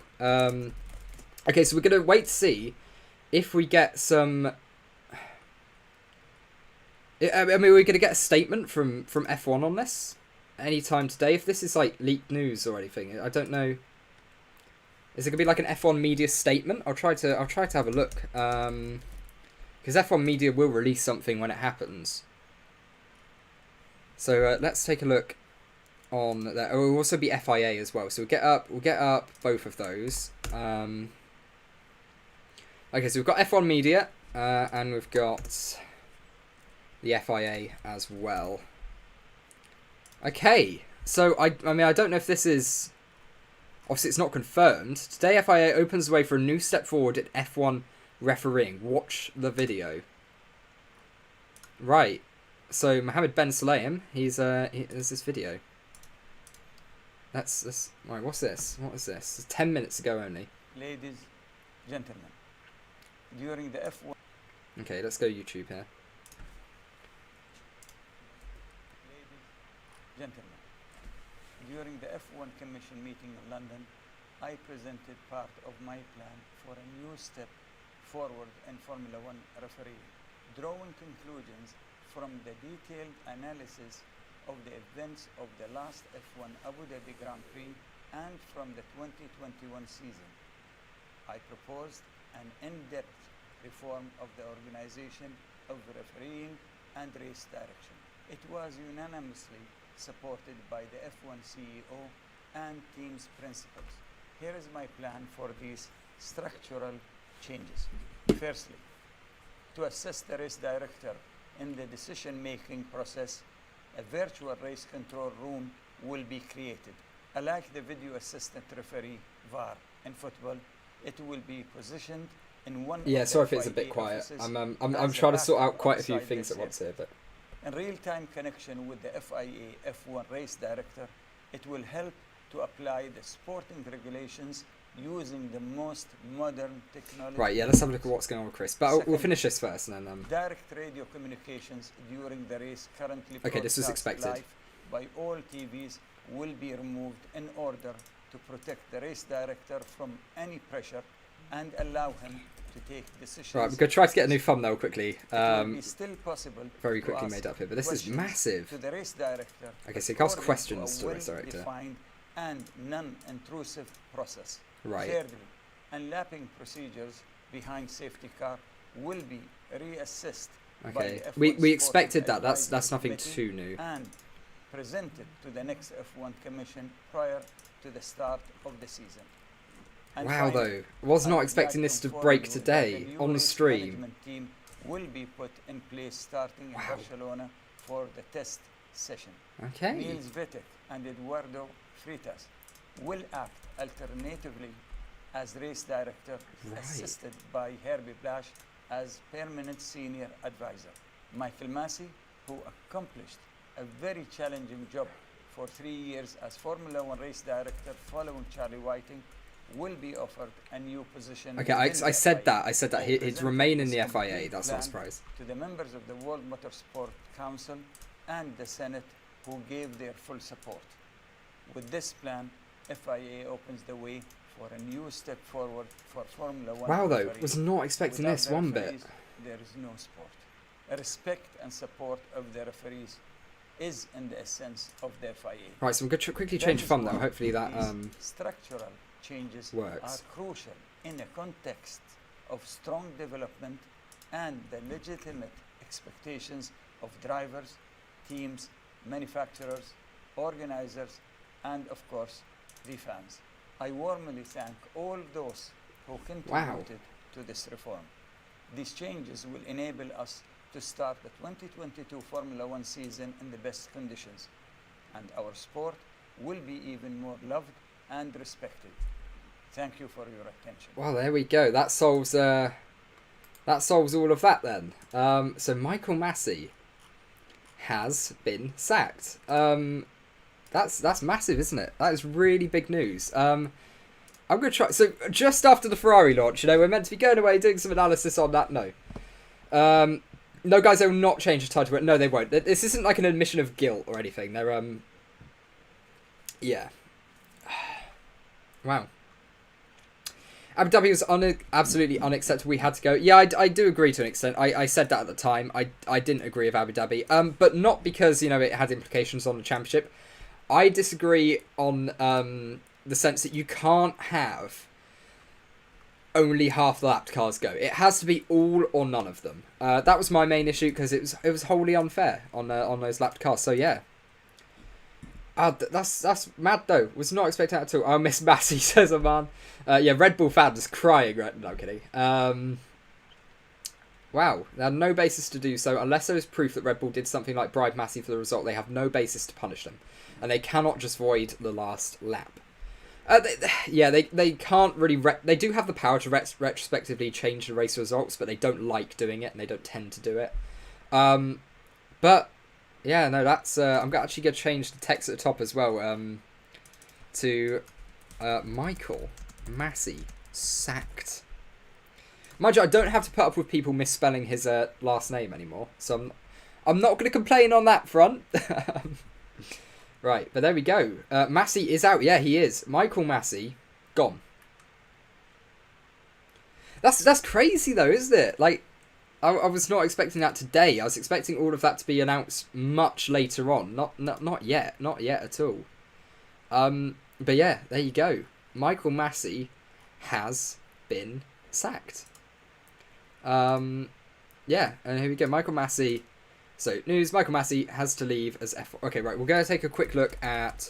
A: Okay, so we're going to wait to see if we get some... I mean, we're going to get a statement from F1 on this anytime today. If this is like leaked news or anything, I don't know. Is it going to be like an F1 media statement? I'll try to have a look. Because F1 media will release something when it happens. So let's take a look on that. Oh, it will also be FIA as well. So we'll get up both of those. Okay, so we've got F1 media and we've got the FIA as well. Okay, so I mean, I don't know if this is... Obviously, it's not confirmed. Today, FIA opens the way for a new step forward in F1 refereeing. Watch the video. Right. So, Mohammed Ben Sulayem, there's this video. That's... Right, what's this? What is this? It's 10 minutes ago only.
F: Ladies, gentlemen, during the F1...
A: Okay, let's go YouTube here.
F: Gentlemen, during the F1 Commission meeting in London, I presented part of my plan for a new step forward in Formula One refereeing, drawing conclusions from the detailed analysis of the events of the last F1 Abu Dhabi Grand Prix and from the 2021 season. I proposed an in-depth reform of the organization of refereeing and race direction. It was unanimously supported by the F1 CEO and team's principals. Here is my plan for these structural changes. Firstly, to assist the race director in the decision-making process, a virtual race control room will be created. Like the video assistant referee, VAR, in football, it will be positioned in one
A: Yeah,
F: of
A: sorry
F: the
A: if it's a bit
F: FIA
A: quiet.
F: offices
A: I'm trying to sort out quite a few
F: outside
A: things
F: the
A: at once here, but...
F: In real-time connection with the FIA F1 race director, it will help to apply the sporting regulations using the most modern technology.
A: Right, yeah, let's have a look at what's going on with Chris. But we'll finish this first and then...
F: Direct radio communications during the race currently
A: Okay, this was
F: broadcast
A: expected.
F: live by all TVs will be removed in order to protect the race director from any pressure and allow him to take decisions.
A: Right, we're going to try to get a new thumbnail quickly.
F: It will be still possible
A: Very
F: to
A: quickly
F: ask
A: made up here, but this is
F: questions
A: massive.
F: to the race director.
A: Okay, so you can ask
F: according
A: questions to
F: a
A: the race director.
F: well-defined and non-intrusive process.
A: Right.
F: Thirdly, unlapping procedures behind safety car will be reassessed by
A: Okay,
F: the F1
A: we
F: Sporting
A: expected that. That's
F: Advisory
A: nothing
F: Committee
A: too new.
F: and presented to the next F1 Commission prior to the start of the season. And
A: Wow,
F: finally,
A: though, was
F: I
A: not
F: would
A: expecting
F: like
A: this to
F: inform
A: break
F: you
A: today
F: that the new
A: on
F: race
A: stream.
F: management team will be put in place starting
A: Wow.
F: in Barcelona for the test session.
A: Okay.
F: Niels Wittek and Eduardo Freitas will act alternatively as race director,
A: Right.
F: assisted by Herbie Blasch as permanent senior advisor. Michael Masi, who accomplished a very challenging job for 3 years as Formula One race director following Charlie Whiting, will be offered a new position.
A: Okay, I
F: within the
A: said
F: FIA.
A: that. I said that.
F: I
A: He'd
F: presented
A: remain in
F: this
A: the FIA.
F: complete
A: That's not a
F: plan
A: surprise.
F: to the members of the World Motorsport Council and the Senate, who gave their full support. With this plan, FIA opens the way for a new step forward for Formula One.
A: Wow, though,
F: referees.
A: was not expecting
F: Without
A: this
F: the
A: one bit.
F: referees, there is no sport. Respect and support of the referees is in the essence of the FIA.
A: Right, so I'm going to quickly
F: That
A: change
F: is
A: thumbnail.
F: why
A: Hopefully that
F: these structural changes
A: works.
F: are crucial in a context of strong development and the legitimate expectations of drivers, teams, manufacturers, organizers, and of course, the fans. I warmly thank all those who contributed to this reform. These changes will enable us to start the 2022 Formula One season in the best conditions, and our sport will be even more loved and respected. Thank you for your attention.
A: Well, there we go. That solves all of that then. So Michael Massie has been sacked. That's massive, isn't it? That is really big news. I'm going to try. So, just after the Ferrari launch, you know, we're meant to be going away, doing some analysis on that. No. No, guys, they will not change the title. No, they won't. This isn't like an admission of guilt or anything. They're, yeah. Wow. Abu Dhabi was absolutely unacceptable. We had to go. Yeah, I do agree to an extent. I said that at the time. I didn't agree with Abu Dhabi. But not because, you know, it had implications on the championship. I disagree on the sense that you can't have only half the lapped cars go. It has to be all or none of them. That was my main issue because it was wholly unfair on those lapped cars. So yeah. That's mad though. Was not expecting that at all. I miss Massie, says a man. Yeah, Red Bull fan was crying. Right? No, I'm kidding. Wow, they had no basis to do so unless there was proof that Red Bull did something like bribe Massie for the result. They have no basis to punish them, and they cannot just void the last lap. They can't really. They do have the power to retrospectively change the race results, but they don't like doing it, and they don't tend to do it. But yeah, no, that's. I'm actually going to change the text at the top as well. To Michael Massie sacked. Mind you, I don't have to put up with people misspelling his last name anymore, so I'm not going to complain on that front. Right, but there we go. Massie is out. Yeah, he is. Michael Massie, gone. That's crazy though, isn't it? Like, I was not expecting that today. I was expecting all of that to be announced much later on. Not yet at all. But yeah, there you go. Michael Massie has been sacked. Yeah, and here we go. Michael Massie. So, news, Michael Massie has to leave as F1. Okay, right, we're going to take a quick look at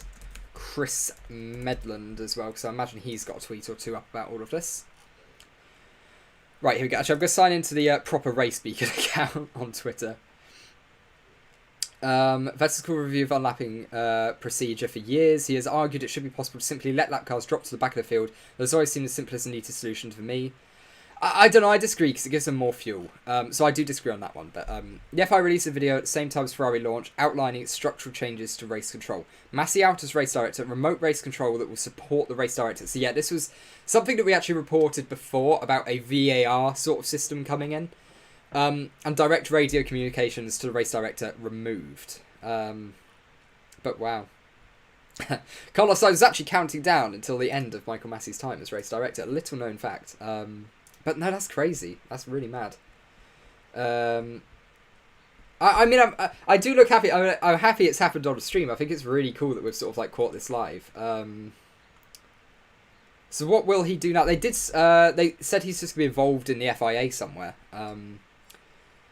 A: Chris Medland as well, because I imagine he's got a tweet or two up about all of this. Right, here we go. Actually, I'm going to sign into the proper race beacon account on Twitter. Vettel's called review of unlapping procedure for years. He has argued it should be possible to simply let lap cars drop to the back of the field. There's always seemed the simplest and neatest solution for me. I don't know, I disagree because it gives them more fuel. So I do disagree on that one. But the FI released a video at the same time as Ferrari launch outlining its structural changes to race control. Massie out as race director, remote race control that will support the race director. So yeah, this was something that we actually reported before about a VAR sort of system coming in. And direct radio communications to the race director removed. But wow. Carlos Sainz was actually counting down until the end of Michael Massie's time as race director. A little known fact. But no, that's crazy. That's really mad. I mean, I do look happy. I'm happy it's happened on a stream. I think it's really cool that we've sort of like caught this live. So what will he do now? They did. They said he's just gonna be involved in the FIA somewhere.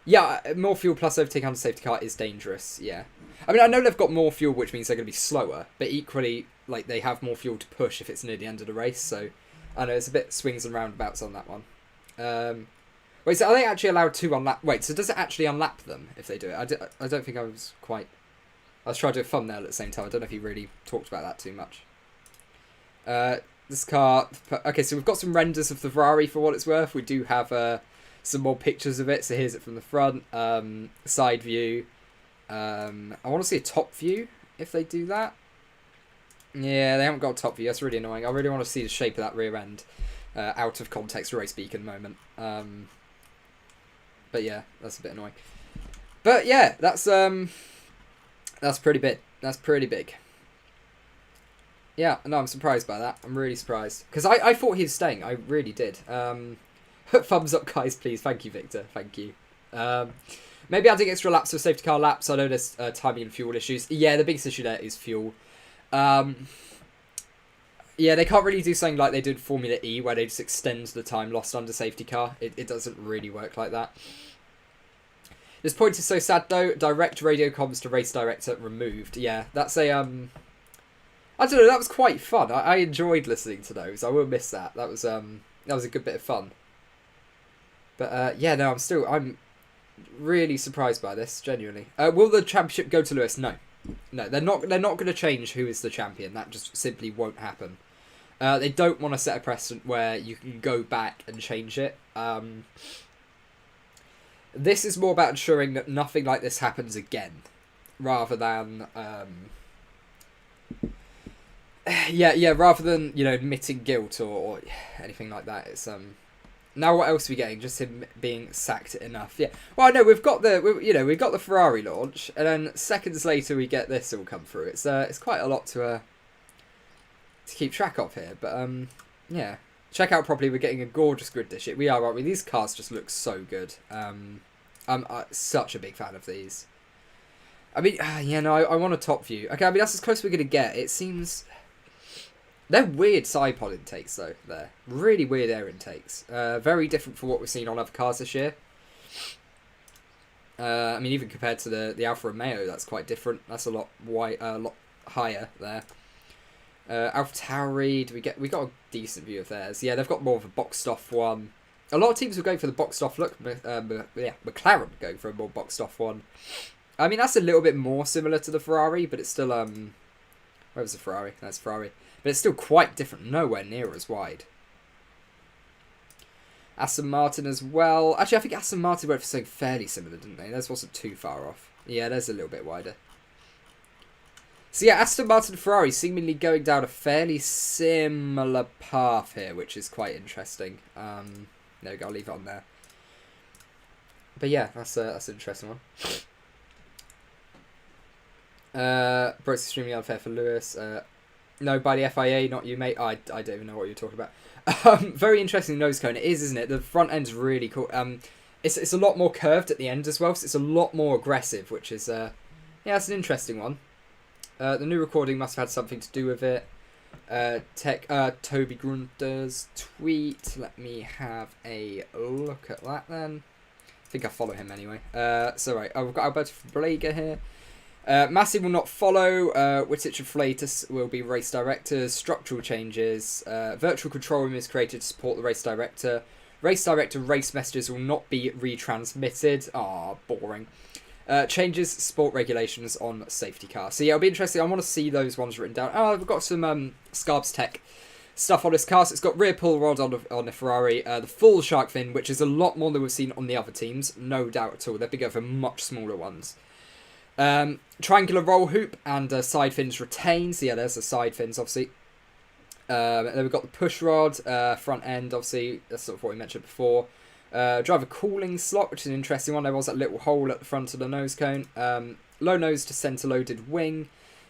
A: Yeah, more fuel plus overtake under safety car is dangerous. Yeah, I mean, I know they've got more fuel, which means they're gonna be slower. But equally, like they have more fuel to push if it's near the end of the race. So I know it's a bit swings and roundabouts on that one. Wait, so are they actually allowed to unlap? Wait, so does it actually unlap them if they do it? I don't think I was quite. I was trying to do a thumbnail at the same time. I don't know if he really talked about that too much. This car. Okay, so we've got some renders of the Ferrari for what it's worth. We do have some more pictures of it. So here's it from the front, side view. I want to see a top view if they do that. Yeah, they haven't got a top view. That's really annoying. I really want to see the shape of that rear end. Out of context race beacon moment. But yeah, that's a bit annoying. But yeah, that's pretty big. That's pretty big. Yeah, no, I'm surprised by that. I'm really surprised. Because I thought he was staying. I really did. Thumbs up, guys, please. Thank you, Victor. Thank you. Maybe adding extra laps for safety car laps. I know there's timing and fuel issues. Yeah, the biggest issue there is fuel. Yeah, they can't really do something like they did Formula E, where they just extend the time lost under safety car. It doesn't really work like that. This point is so sad, though. Direct radio comms to race director removed. Yeah, that's a... I don't know, that was quite fun. I enjoyed listening to those. I will miss that. That was a good bit of fun. But, yeah, no, I'm really surprised by this, genuinely. Will the championship go to Lewis? No. No, they're not going to change who is the champion. That just simply won't happen. They don't want to set a precedent where you can go back and change it. This is more about ensuring that nothing like this happens again, rather than Yeah. Rather than admitting guilt or anything like that, it's Now what else are we getting? Just him being sacked enough. Yeah. Well, no, we've got the Ferrari launch, and then seconds later we get this all come through. It's quite a lot to keep track of here, but yeah. Check out properly. We're getting a gorgeous grid this year. We are, aren't we? These cars just look so good. I'm such a big fan of these. I mean, I want a top view. Okay, I mean that's as close as we're gonna get. It seems. They're weird side pod intakes, though. They're really weird air intakes. Very different from what we've seen on other cars this year. I mean, even compared to the Alfa Romeo, that's quite different. That's a lot higher there. AlphaTauri, we got a decent view of theirs. Yeah, they've got more of a boxed off one. A lot of teams were going for the boxed off look. McLaren going for a more boxed off one. I mean, that's a little bit more similar to the Ferrari, but it's still where was the Ferrari? That's Ferrari. But it's still quite different, nowhere near as wide. Aston Martin as well. Actually, I think Aston Martin went for something fairly similar, didn't they? Theirs wasn't too far off. Yeah, there's a little bit wider. So yeah, Aston Martin and Ferrari seemingly going down a fairly similar path here, which is quite interesting. There we go, I'll leave it on there. But yeah, that's an interesting one. Bro, it's extremely unfair for Lewis. No, by the FIA, not you, mate. I don't even know what you're talking about. Very interesting nose cone. It is, isn't it? The front end's really cool. It's a lot more curved at the end as well, so it's a lot more aggressive, which is yeah, it's an interesting one. The new recording must have had something to do with it. Toby Grunter's tweet. Let me have a look at that then. I think I follow him anyway. So right, we've got Alberto Blager here. Massi will not follow. Wittich and Flatus will be race directors. Structural changes. Virtual control room is created to support the race director. Race director race messages will not be retransmitted. Boring. Changes sport regulations on safety car. So yeah, it'll be interesting. I want to see those ones written down. We've got some Scarbs Tech stuff on this car. So it's got rear pull rod on the Ferrari. The full shark fin, which is a lot more than we've seen on the other teams. No doubt at all. They're bigger for much smaller ones. Triangular roll hoop and side fins retained. So yeah, there's the side fins, obviously. Then we've got the push rod, front end, obviously. That's sort of what we mentioned before. Driver cooling slot, which is an interesting one. There was that little hole at the front of the nose cone. Low nose to centre loaded wing.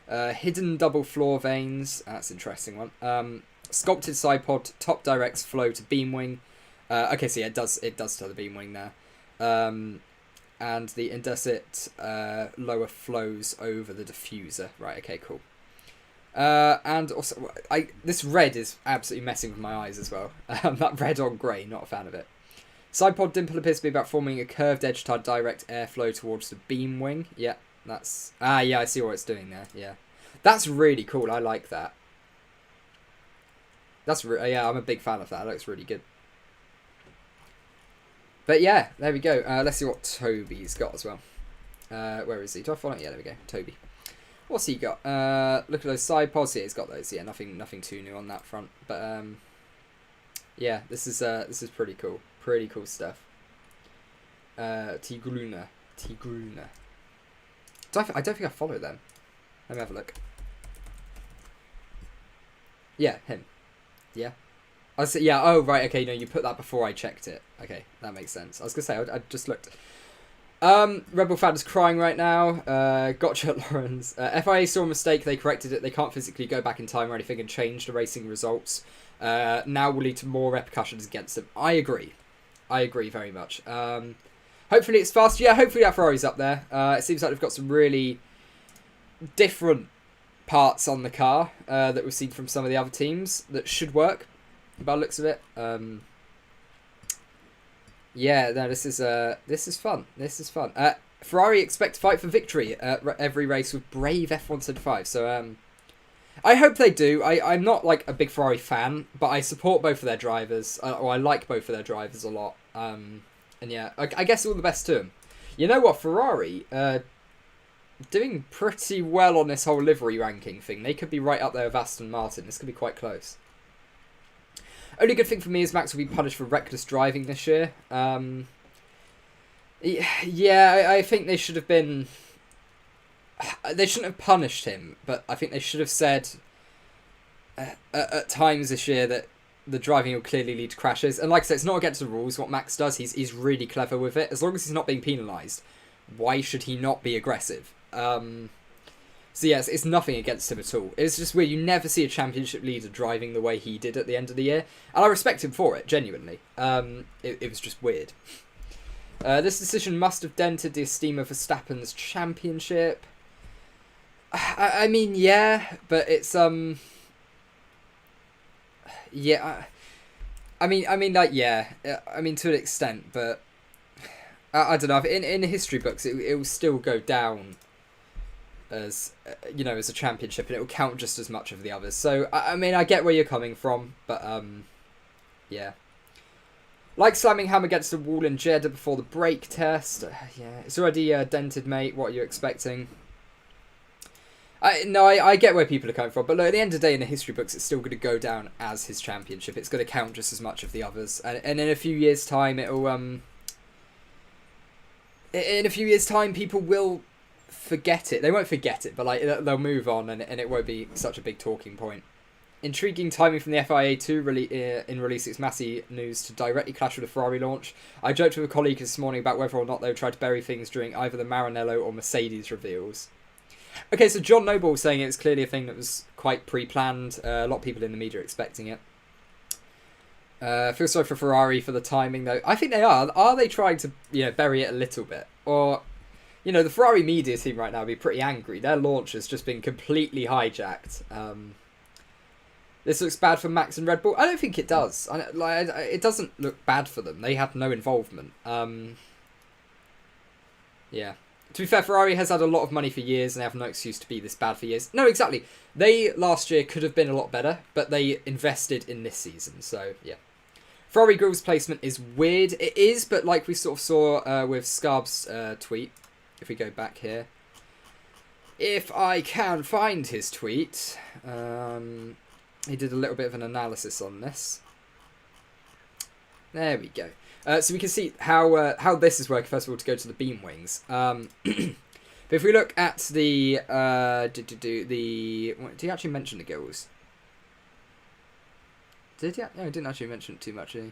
A: Hidden double floor vanes. That's an interesting one. Sculpted side pod, top directs flow to beam wing. Okay, so yeah, it does to the beam wing there. And the indesit lower flows over the diffuser. Right, okay, cool. And also, this red is absolutely messing with my eyes as well. That red on grey, not a fan of it. Side pod dimple appears to be about forming a curved edge to direct airflow towards the beam wing. Yeah, that's... yeah, I see what it's doing there, yeah. That's really cool, I like that. Yeah, I'm a big fan of that, it looks really good. But yeah, there we go. Let's see what Toby's got as well. Where is he? Do I follow? Yeah, there we go. Toby. What's he got? Look at those side pods. Yeah, he's got those. Yeah, nothing too new on that front. But yeah, this is pretty cool. Pretty cool stuff. Tigruna. I don't think I follow them. Let me have a look. Yeah, him. Yeah. I said, yeah, oh, right, okay, no, you put that before I checked it. Okay, that makes sense. I was going to say, I just looked. Rebel Fan is crying right now. Gotcha, Lawrence. FIA saw a mistake, they corrected it. They can't physically go back in time or anything and change the racing results. Now will lead to more repercussions against them. I agree very much. Hopefully it's fast. Yeah, hopefully that Ferrari's up there. It seems like they've got some really different parts on the car that we've seen from some of the other teams that should work. By the looks of it, yeah, no, this is fun. Ferrari expect to fight for victory at every race with brave F1 75. So I hope they do. I'm not like a big Ferrari fan, but I support both of their drivers. Or I like both of their drivers a lot. And yeah, I guess all the best to them. You know what, Ferrari doing pretty well on this whole livery ranking thing. They could be right up there with Aston Martin. This could be quite close. Only good thing for me is Max will be punished for reckless driving this year. Yeah, I think they should have been... They shouldn't have punished him, but I think they should have said... at times this year that the driving will clearly lead to crashes. And like I said, it's not against the rules what Max does. He's really clever with it. As long as he's not being penalised, why should he not be aggressive? So yes, it's nothing against him at all. It's just weird. You never see a championship leader driving the way he did at the end of the year. And I respect him for it, genuinely. It was just weird. This decision must have dented the esteem of Verstappen's championship. I mean, yeah, but it's yeah. I mean, like, yeah. I mean, to an extent, but I don't know. In the history books, it will still go down as as a championship, and it will count just as much of the others. So I mean, I get where you're coming from, but yeah. Like slamming Ham against the wall in Jeddah before the brake test. Yeah, it's already dented, mate. What are you expecting? I get where people are coming from, but look, at the end of the day, in the history books, it's still going to go down as his championship. It's going to count just as much of the others, and in a few years' time, it'll in a few years' time, people will forget it. They won't forget it, but like they'll move on, and it won't be such a big talking point. Intriguing timing from the FIA too, in releasing its Massi news to directly clash with the Ferrari launch. I joked with a colleague this morning about whether or not they would try to bury things during either the Maranello or Mercedes reveals. Okay, so John Noble was saying it's clearly a thing that was quite pre-planned. A lot of people in the media are expecting it. Feel sorry for Ferrari for the timing, though. I think they are. Are they trying to bury it a little bit? Or, the Ferrari media team right now would be pretty angry. Their launch has just been completely hijacked. This looks bad for Max and Red Bull. I don't think it does. It doesn't look bad for them. They had no involvement. Yeah. To be fair, Ferrari has had a lot of money for years and they have no excuse to be this bad for years. No, exactly. They, last year, could have been a lot better, but they invested in this season, so, yeah. Ferrari Grill's placement is weird. It is, but like we sort of saw with Scarb's tweet, if we go back here. If I can find his tweet, he did a little bit of an analysis on this. There we go. So we can see how this is working, first of all, to go to the beam wings. But if we look at the... did he actually mention the gills? Did he? No, he didn't actually mention it too much, did he?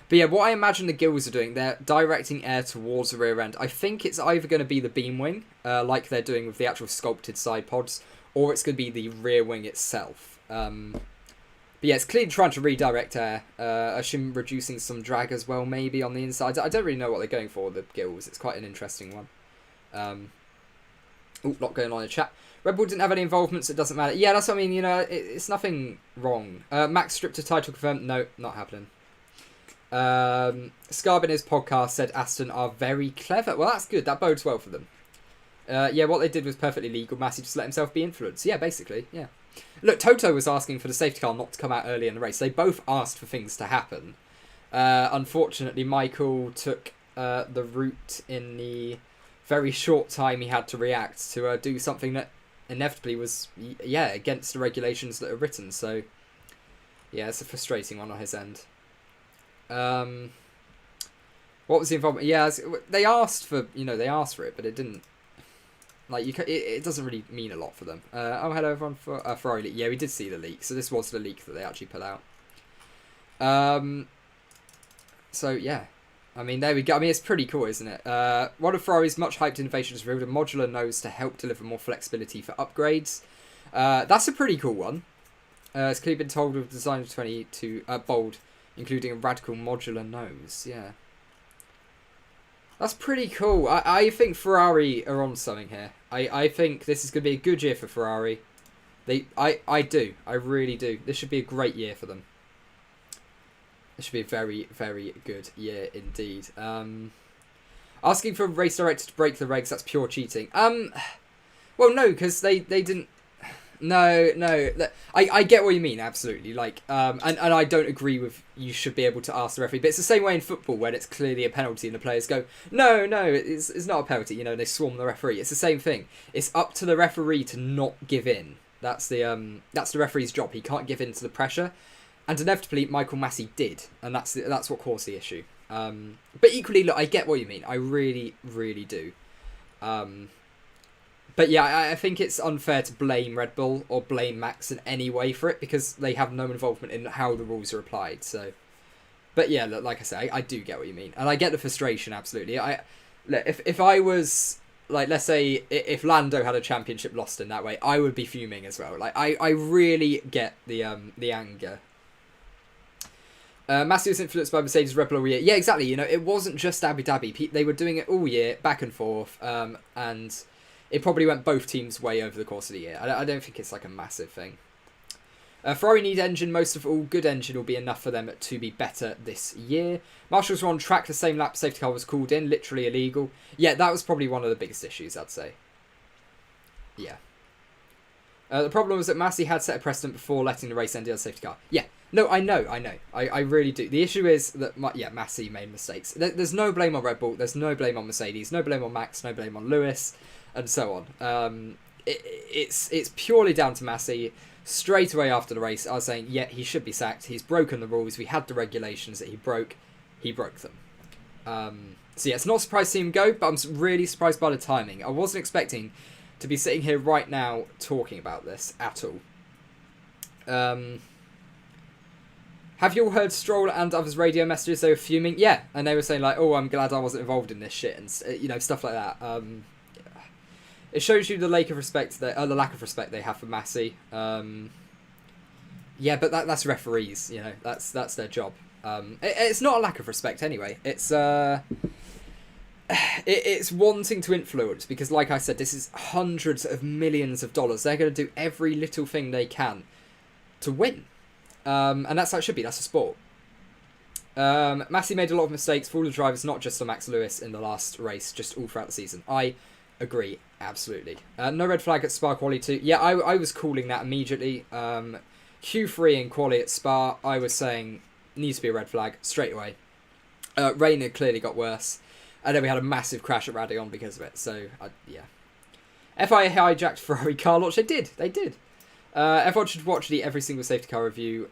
A: But yeah, what I imagine the gills are doing, they're directing air towards the rear end. I think it's either going to be the beam wing, like they're doing with the actual sculpted side pods, or it's going to be the rear wing itself. But yeah, it's clearly trying to redirect air. I assume reducing some drag as well, maybe, on the inside. I don't really know what they're going for with the gills. It's quite an interesting one. Lot going on in the chat. Red Bull didn't have any involvement, so it doesn't matter. Yeah, that's what I mean. It's nothing wrong. Max stripped a title confirmed. No, not happening. Scarb in his podcast said Aston are very clever. Well, that's good. That bodes well for them. Yeah, what they did was perfectly legal. Massi just let himself be influenced. Yeah, basically, yeah. Look, Toto was asking for the safety car not to come out early in the race. They both asked for things to happen. Unfortunately, Michael took the route in the very short time he had to react to do something that inevitably was, against the regulations that are written. So, yeah, it's a frustrating one on his end. What was the involvement? Yeah, they asked for, it, but it didn't. Like, it doesn't really mean a lot for them. Oh, hello everyone for Ferrari leak. Yeah, we did see the leak. So this was the leak that they actually put out. So, yeah. I mean, there we go. I mean, it's pretty cool, isn't it? One of Ferrari's much hyped innovations revealed a modular nose to help deliver more flexibility for upgrades. That's a pretty cool one. It's clearly been told with design of 22 bold, including a radical modular nose. Yeah. That's pretty cool. I think Ferrari are on something here. I think this is going to be a good year for Ferrari. I do. I really do. This should be a great year for them. This should be a very, very good year indeed. Asking for a race director to break the regs, that's pure cheating. Well, no, because they didn't... No. I get what you mean, absolutely. Like, and I don't agree with you should be able to ask the referee, but it's the same way in football when it's clearly a penalty and the players go, no, it's not a penalty. They swarm the referee. It's the same thing. It's up to the referee to not give in. That's the referee's job. He can't give in to the pressure, and inevitably Michael Massie did, and that's what caused the issue. But equally, look, I get what you mean. I really, really do. But yeah, I think it's unfair to blame Red Bull or blame Max in any way for it because they have no involvement in how the rules are applied. So, but yeah, look, like I say, I do get what you mean, and I get the frustration absolutely. If I was like, let's say if Lando had a championship lost in that way, I would be fuming as well. Like I really get the anger. Massi was influenced by Mercedes Red Bull all year. Yeah, exactly. You know, it wasn't just Abu Dhabi. They were doing it all year, back and forth, and it probably went both teams' way over the course of the year. I don't think it's like a massive thing. Ferrari need engine. Most of all, good engine will be enough for them to be better this year. Marshals were on track the same lap safety car was called in. Literally illegal. Yeah, that was probably one of the biggest issues, I'd say. Yeah. The problem was that Massi had set a precedent before letting the race end on safety car. Yeah. No, I know. I really do. The issue is that, Massi made mistakes. There's no blame on Red Bull. There's no blame on Mercedes. No blame on Max. No blame on Lewis. And so on. It's purely down to Massi. Straight away after the race, I was saying, yeah, he should be sacked. He's broken the rules. We had the regulations that he broke. He broke them. So yeah, it's not surprised to see him go, but I'm really surprised by the timing. I wasn't expecting to be sitting here right now talking about this at all. Have you all heard Stroll and others' radio messages? They were fuming. Yeah, and they were saying like, "Oh, I'm glad I wasn't involved in this shit," and stuff like that. It shows you the lack of respect they have for Massi. Yeah, but that's referees. You know, that's their job. It's not a lack of respect anyway. It's it's wanting to influence because, like I said, this is hundreds of millions of dollars. They're going to do every little thing they can to win. And that's how it should be. That's a sport. Massi made a lot of mistakes for all the drivers, not just on Max Lewis in the last race, just all throughout the season. I agree, absolutely. No red flag at Spa quali 2. Yeah, I was calling that immediately. Q3 in quali at Spa, I was saying needs to be a red flag straight away. Rain had clearly got worse. And then we had a massive crash at Radion because of it. So, yeah. FIA hijacked Ferrari Car Launch. They did. Everyone should watch the every single safety car review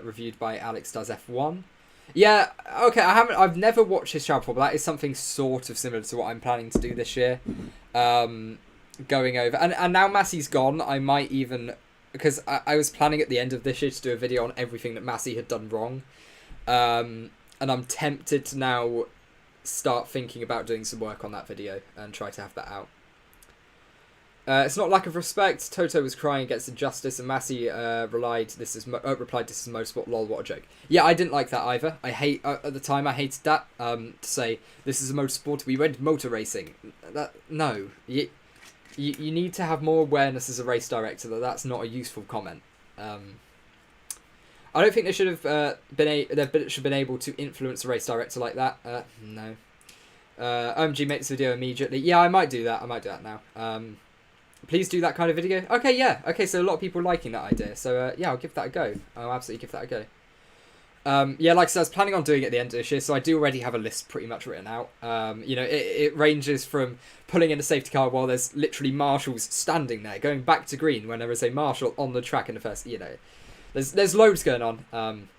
A: reviewed by Alex Does F1. Yeah, okay, I've never watched his channel before, but that is something sort of similar to what I'm planning to do this year. Going over. And now Massey's gone, I might even... Because I was planning at the end of this year to do a video on everything that Massey had done wrong. And I'm tempted to now start thinking about doing some work on that video and try to have that out. It's not lack of respect. Toto was crying against injustice, and Massey replied, "This is motorsport. Lol, what a joke." Yeah, I didn't like that either. I hate at the time. I hated that. To say this is a motorsport. We went motor racing. No. You need to have more awareness as a race director that that's not a useful comment. I don't think they should have been able to influence a race director like that. No. OMG, make this video immediately. Yeah, I might do that. I might do that now. Please do that kind of video. Okay, yeah. Okay, so a lot of people liking that idea. So, yeah, I'll give that a go. I'll absolutely give that a go. Yeah, like I said, I was planning on doing it at the end of this year, so I do already have a list pretty much written out. It ranges from pulling in a safety car while there's literally marshals standing there, going back to green when there is a marshal on the track in the first, There's loads going on. And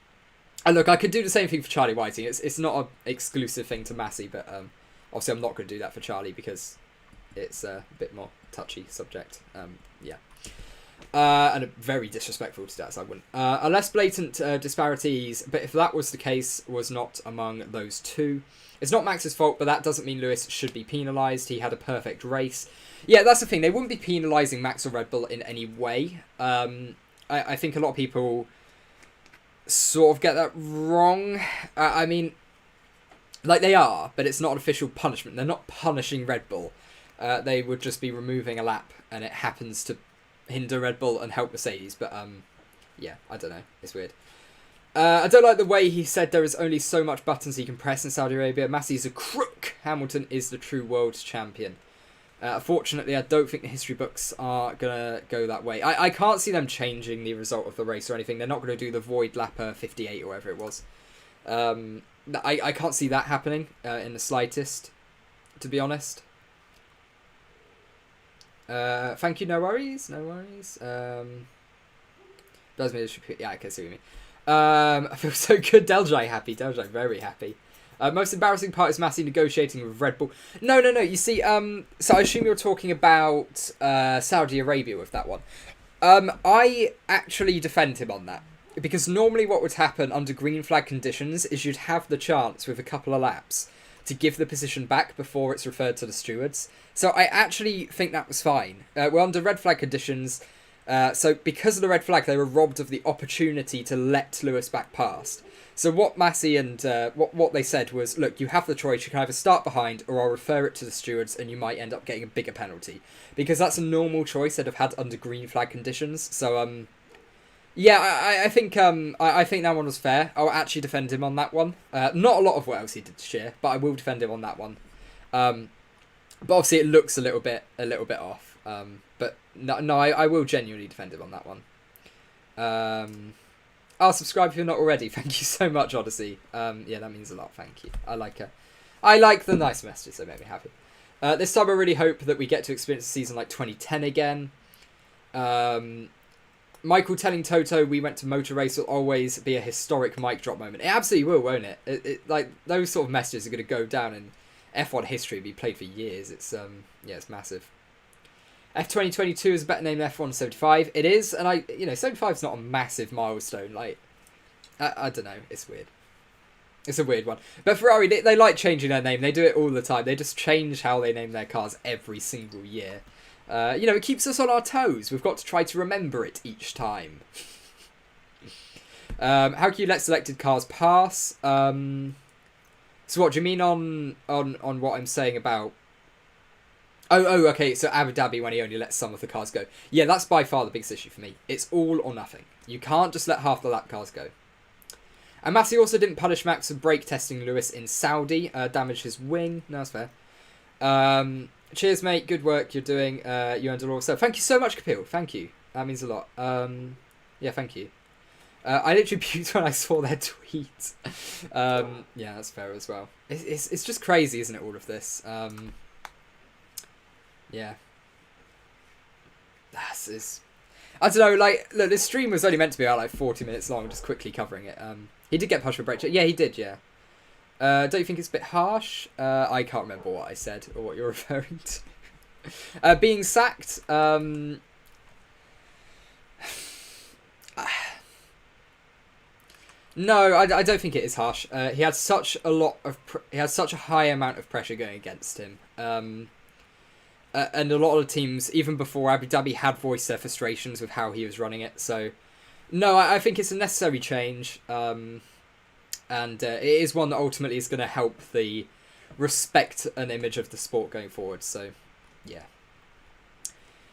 A: look, I could do the same thing for Charlie Whiting. It's not an exclusive thing to Massey, but obviously I'm not going to do that for Charlie because it's a bit more touchy subject. Yeah. And very disrespectful to that, so I wouldn't. A less blatant disparities, but if that was the case, was not among those two. It's not Max's fault, but that doesn't mean Lewis should be penalised. He had a perfect race. Yeah, that's the thing. They wouldn't be penalising Max or Red Bull in any way. I think a lot of people sort of get that wrong. I mean, like they are, but it's not an official punishment. They're not punishing Red Bull. They would just be removing a lap, and it happens to hinder Red Bull and help Mercedes. But yeah, I don't know. It's weird. I don't like the way he said there is only so much buttons he can press in Saudi Arabia. Massi is a crook. Hamilton is the true world champion. Fortunately, I don't think the history books are going to go that way. I can't see them changing the result of the race or anything. They're not going to do the void lapper 58 or whatever it was. I can't see that happening in the slightest, to be honest. Thank you, no worries. Does me yeah, I can see what you mean. I feel so good. Deljai happy. Deljai very happy. Most embarrassing part is Massi negotiating with Red Bull. No. You see, so I assume you're talking about Saudi Arabia with that one. I actually defend him on that. Because normally what would happen under green flag conditions is you'd have the chance with a couple of laps to give the position back before it's referred to the stewards. So I actually think that was fine. We're under red flag conditions. So because of the red flag, they were robbed of the opportunity to let Lewis back past. So what Massi and what they said was, look, you have the choice. You can either start behind or I'll refer it to the stewards and you might end up getting a bigger penalty. Because that's a normal choice they'd have had under green flag conditions. So, yeah, I think I think that one was fair. I'll actually defend him on that one. Not a lot of what else he did this year, but I will defend him on that one. But obviously it looks a little bit off. But no, I will genuinely defend him on that one. I'll subscribe if you're not already. Thank you so much, Odyssey. Yeah, that means a lot. Thank you. I like the nice messages. They make me happy. This time I really hope that we get to experience a season like 2010 again. Michael telling Toto we went to motor race will always be a historic mic drop moment. It absolutely will, won't it? It like those sort of messages are going to go down in F1 history, be played for years. It's yeah, it's massive. F2022 is a better name than F1 75. It is, and 75 is not a massive milestone. Like, I don't know, it's weird. It's a weird one. But Ferrari, they like changing their name. They do it all the time. They just change how they name their cars every single year. It keeps us on our toes. We've got to try to remember it each time. How can you let selected cars pass? So what do you mean on what I'm saying about? Oh, okay. So Abu Dhabi when he only lets some of the cars go. Yeah, that's by far the biggest issue for me. It's all or nothing. You can't just let half the lap cars go. And Massi also didn't punish Max for brake testing Lewis in Saudi. Damaged his wing. No, that's fair. Cheers, mate. Good work you're doing. You earned a lot of stuff. Thank you so much, Kapil. Thank you. That means a lot. Yeah, thank you. I literally puked when I saw their tweet. Yeah, that's fair as well. It's just crazy, isn't it, all of this? Yeah. I don't know, like, look, this stream was only meant to be about, like, 40 minutes long, just quickly covering it. He did get punched for a brake check. Yeah, he did, yeah. Don't you think it's a bit harsh? I can't remember what I said, or what you're referring to. Being sacked, no, I don't think it is harsh. He had such a high amount of pressure going against him. And a lot of the teams, even before Abu Dhabi, had voiced their frustrations with how he was running it. So, no, I think it's a necessary change. And it is one that ultimately is going to help the respect and image of the sport going forward. So, yeah.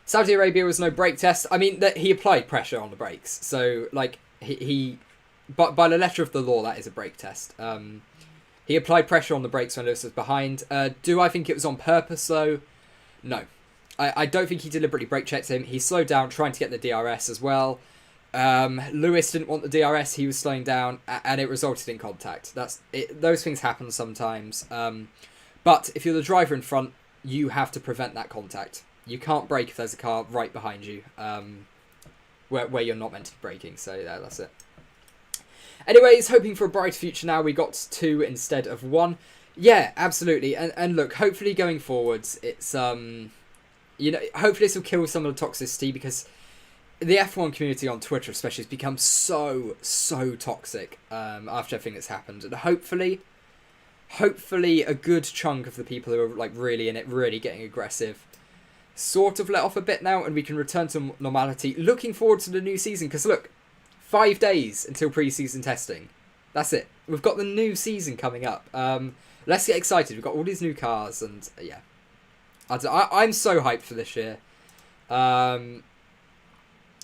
A: Saudi Arabia was no brake test. I mean, that he applied pressure on the brakes. So, like, but by the letter of the law, that is a brake test. He applied pressure on the brakes when Lewis was behind. Do I think it was on purpose, though? No. I don't think he deliberately brake checked him. He slowed down trying to get the DRS as well. Lewis didn't want the DRS. He was slowing down, and it resulted in contact. That's it. Those things happen sometimes. But if you're the driver in front, you have to prevent that contact. You can't brake if there's a car right behind you, where you're not meant to be braking. So yeah, that's it. Anyways, hoping for a brighter future now. We got 2 instead of 1. Yeah, absolutely. And look, hopefully going forwards, it's hopefully this will kill some of the toxicity, because the F1 community on Twitter especially has become so toxic after everything that's happened. And hopefully a good chunk of the people who are like really in it, really getting aggressive, sort of let off a bit now, and we can return to normality. Looking forward to the new season, because look, 5 days until pre-season testing. That's it. We've got the new season coming up. Let's get excited. We've got all these new cars, and yeah. I'm so hyped for this year.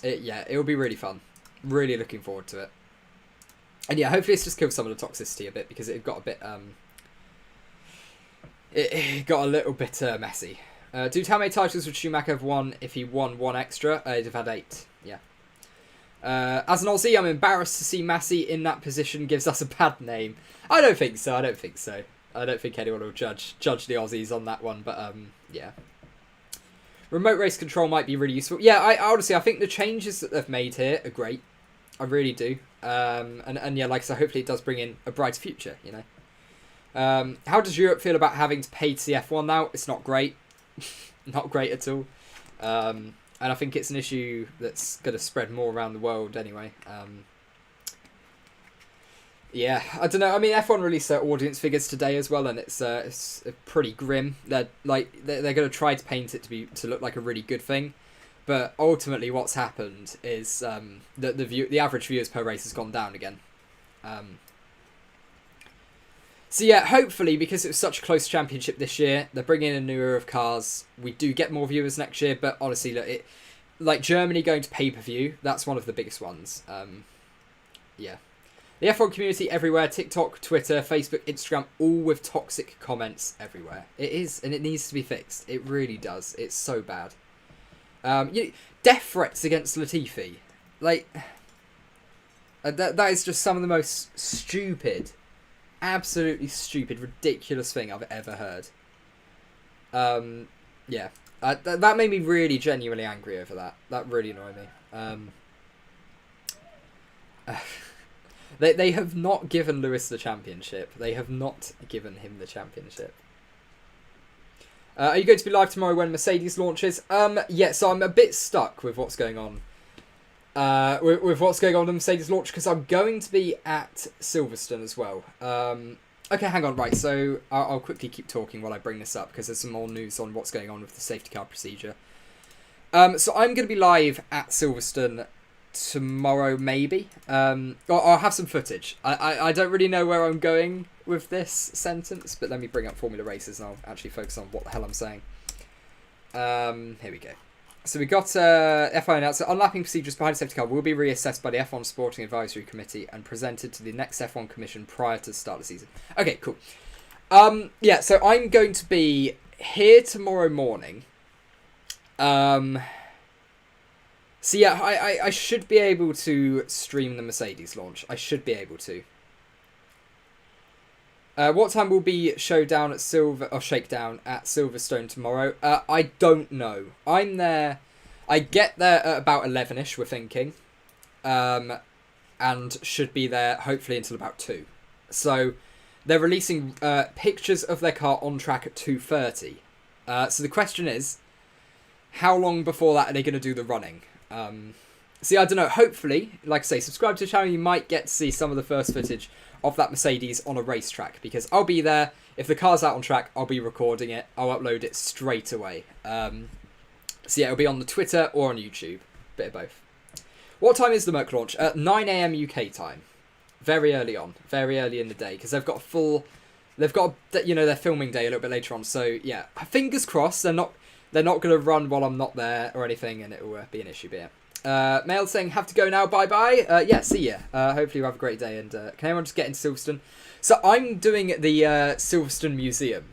A: It will be really fun. Really looking forward to it. And yeah, hopefully it's just killed some of the toxicity a bit, because it got a bit it got a little bit messy. Dude, how many titles would Schumacher have won if he won 1 extra? He'd have had 8. Yeah. As an Aussie, I'm embarrassed to see Massie in that position. Gives us a bad name. I don't think so. I don't think anyone will judge the Aussies on that one. But yeah. Remote race control might be really useful. Yeah, I honestly, I think the changes that they've made here are great. I really do. And yeah, like I said, hopefully it does bring in a brighter future, you know. How does Europe feel about having to pay to the F1 now? It's not great. Not great at all. And I think it's an issue that's going to spread more around the world anyway. Yeah, I don't know. I mean, F1 released their audience figures today as well, and it's pretty grim. They're going to try to paint it to look like a really good thing, but ultimately, what's happened is the average viewers per race has gone down again. So yeah, hopefully, because it was such a close championship this year, they're bringing in a new era of cars. We do get more viewers next year, but honestly, look, like Germany going to pay-per-view, that's one of the biggest ones. Yeah. The F1 community everywhere, TikTok, Twitter, Facebook, Instagram, all with toxic comments everywhere. It is, and it needs to be fixed. It really does. It's so bad. Death threats against Latifi. Like, that is just some of the most stupid, absolutely stupid, ridiculous thing I've ever heard. Yeah. That made me really genuinely angry over that. That really annoyed me. They have not given Lewis the championship. They have not given him the championship. Are you going to be live tomorrow when Mercedes launches? Yeah, so I'm a bit stuck with what's going on. With what's going on in the Mercedes launch, because I'm going to be at Silverstone as well. Okay, hang on, right, so I'll quickly keep talking while I bring this up, because there's some more news on what's going on with the safety car procedure. So I'm going to be live at Silverstone tomorrow, maybe. Or I'll have some footage. I don't really know where I'm going with this sentence, but let me bring up Formula Races and I'll actually focus on what the hell I'm saying. Here we go. So we got F1 announced that unlapping procedures behind the safety car will be reassessed by the F1 Sporting Advisory Committee and presented to the next F1 Commission prior to the start of the season. Okay, cool. Yeah, so I'm going to be here tomorrow morning. So yeah, I should be able to stream the Mercedes launch. I should be able to. What time will be shakedown at Silverstone tomorrow? I don't know. I'm there. I get there at about 11ish. We're thinking, and should be there hopefully until about 2. So they're releasing pictures of their car on track at 2:30. So the question is, how long before that are they going to do the running? See, I don't know. Hopefully, like I say, subscribe to the channel. You might get to see some of the first footage of that Mercedes on a racetrack, because I'll be there. If the car's out on track, I'll be recording it. I'll upload it straight away. So yeah, it'll be on the Twitter or on YouTube. Bit of both. What time is the Merc launch? 9 AM UK time. Very early on. Very early in the day, because they've got a full... They've got, their filming day a little bit later on. So yeah, fingers crossed they're not going to run while I'm not there or anything, and it will be an issue. But yeah. Mail saying, have to go now, bye-bye. Yeah, see ya. Hopefully you have a great day, and can everyone just get into Silverstone? So I'm doing the Silverstone Museum,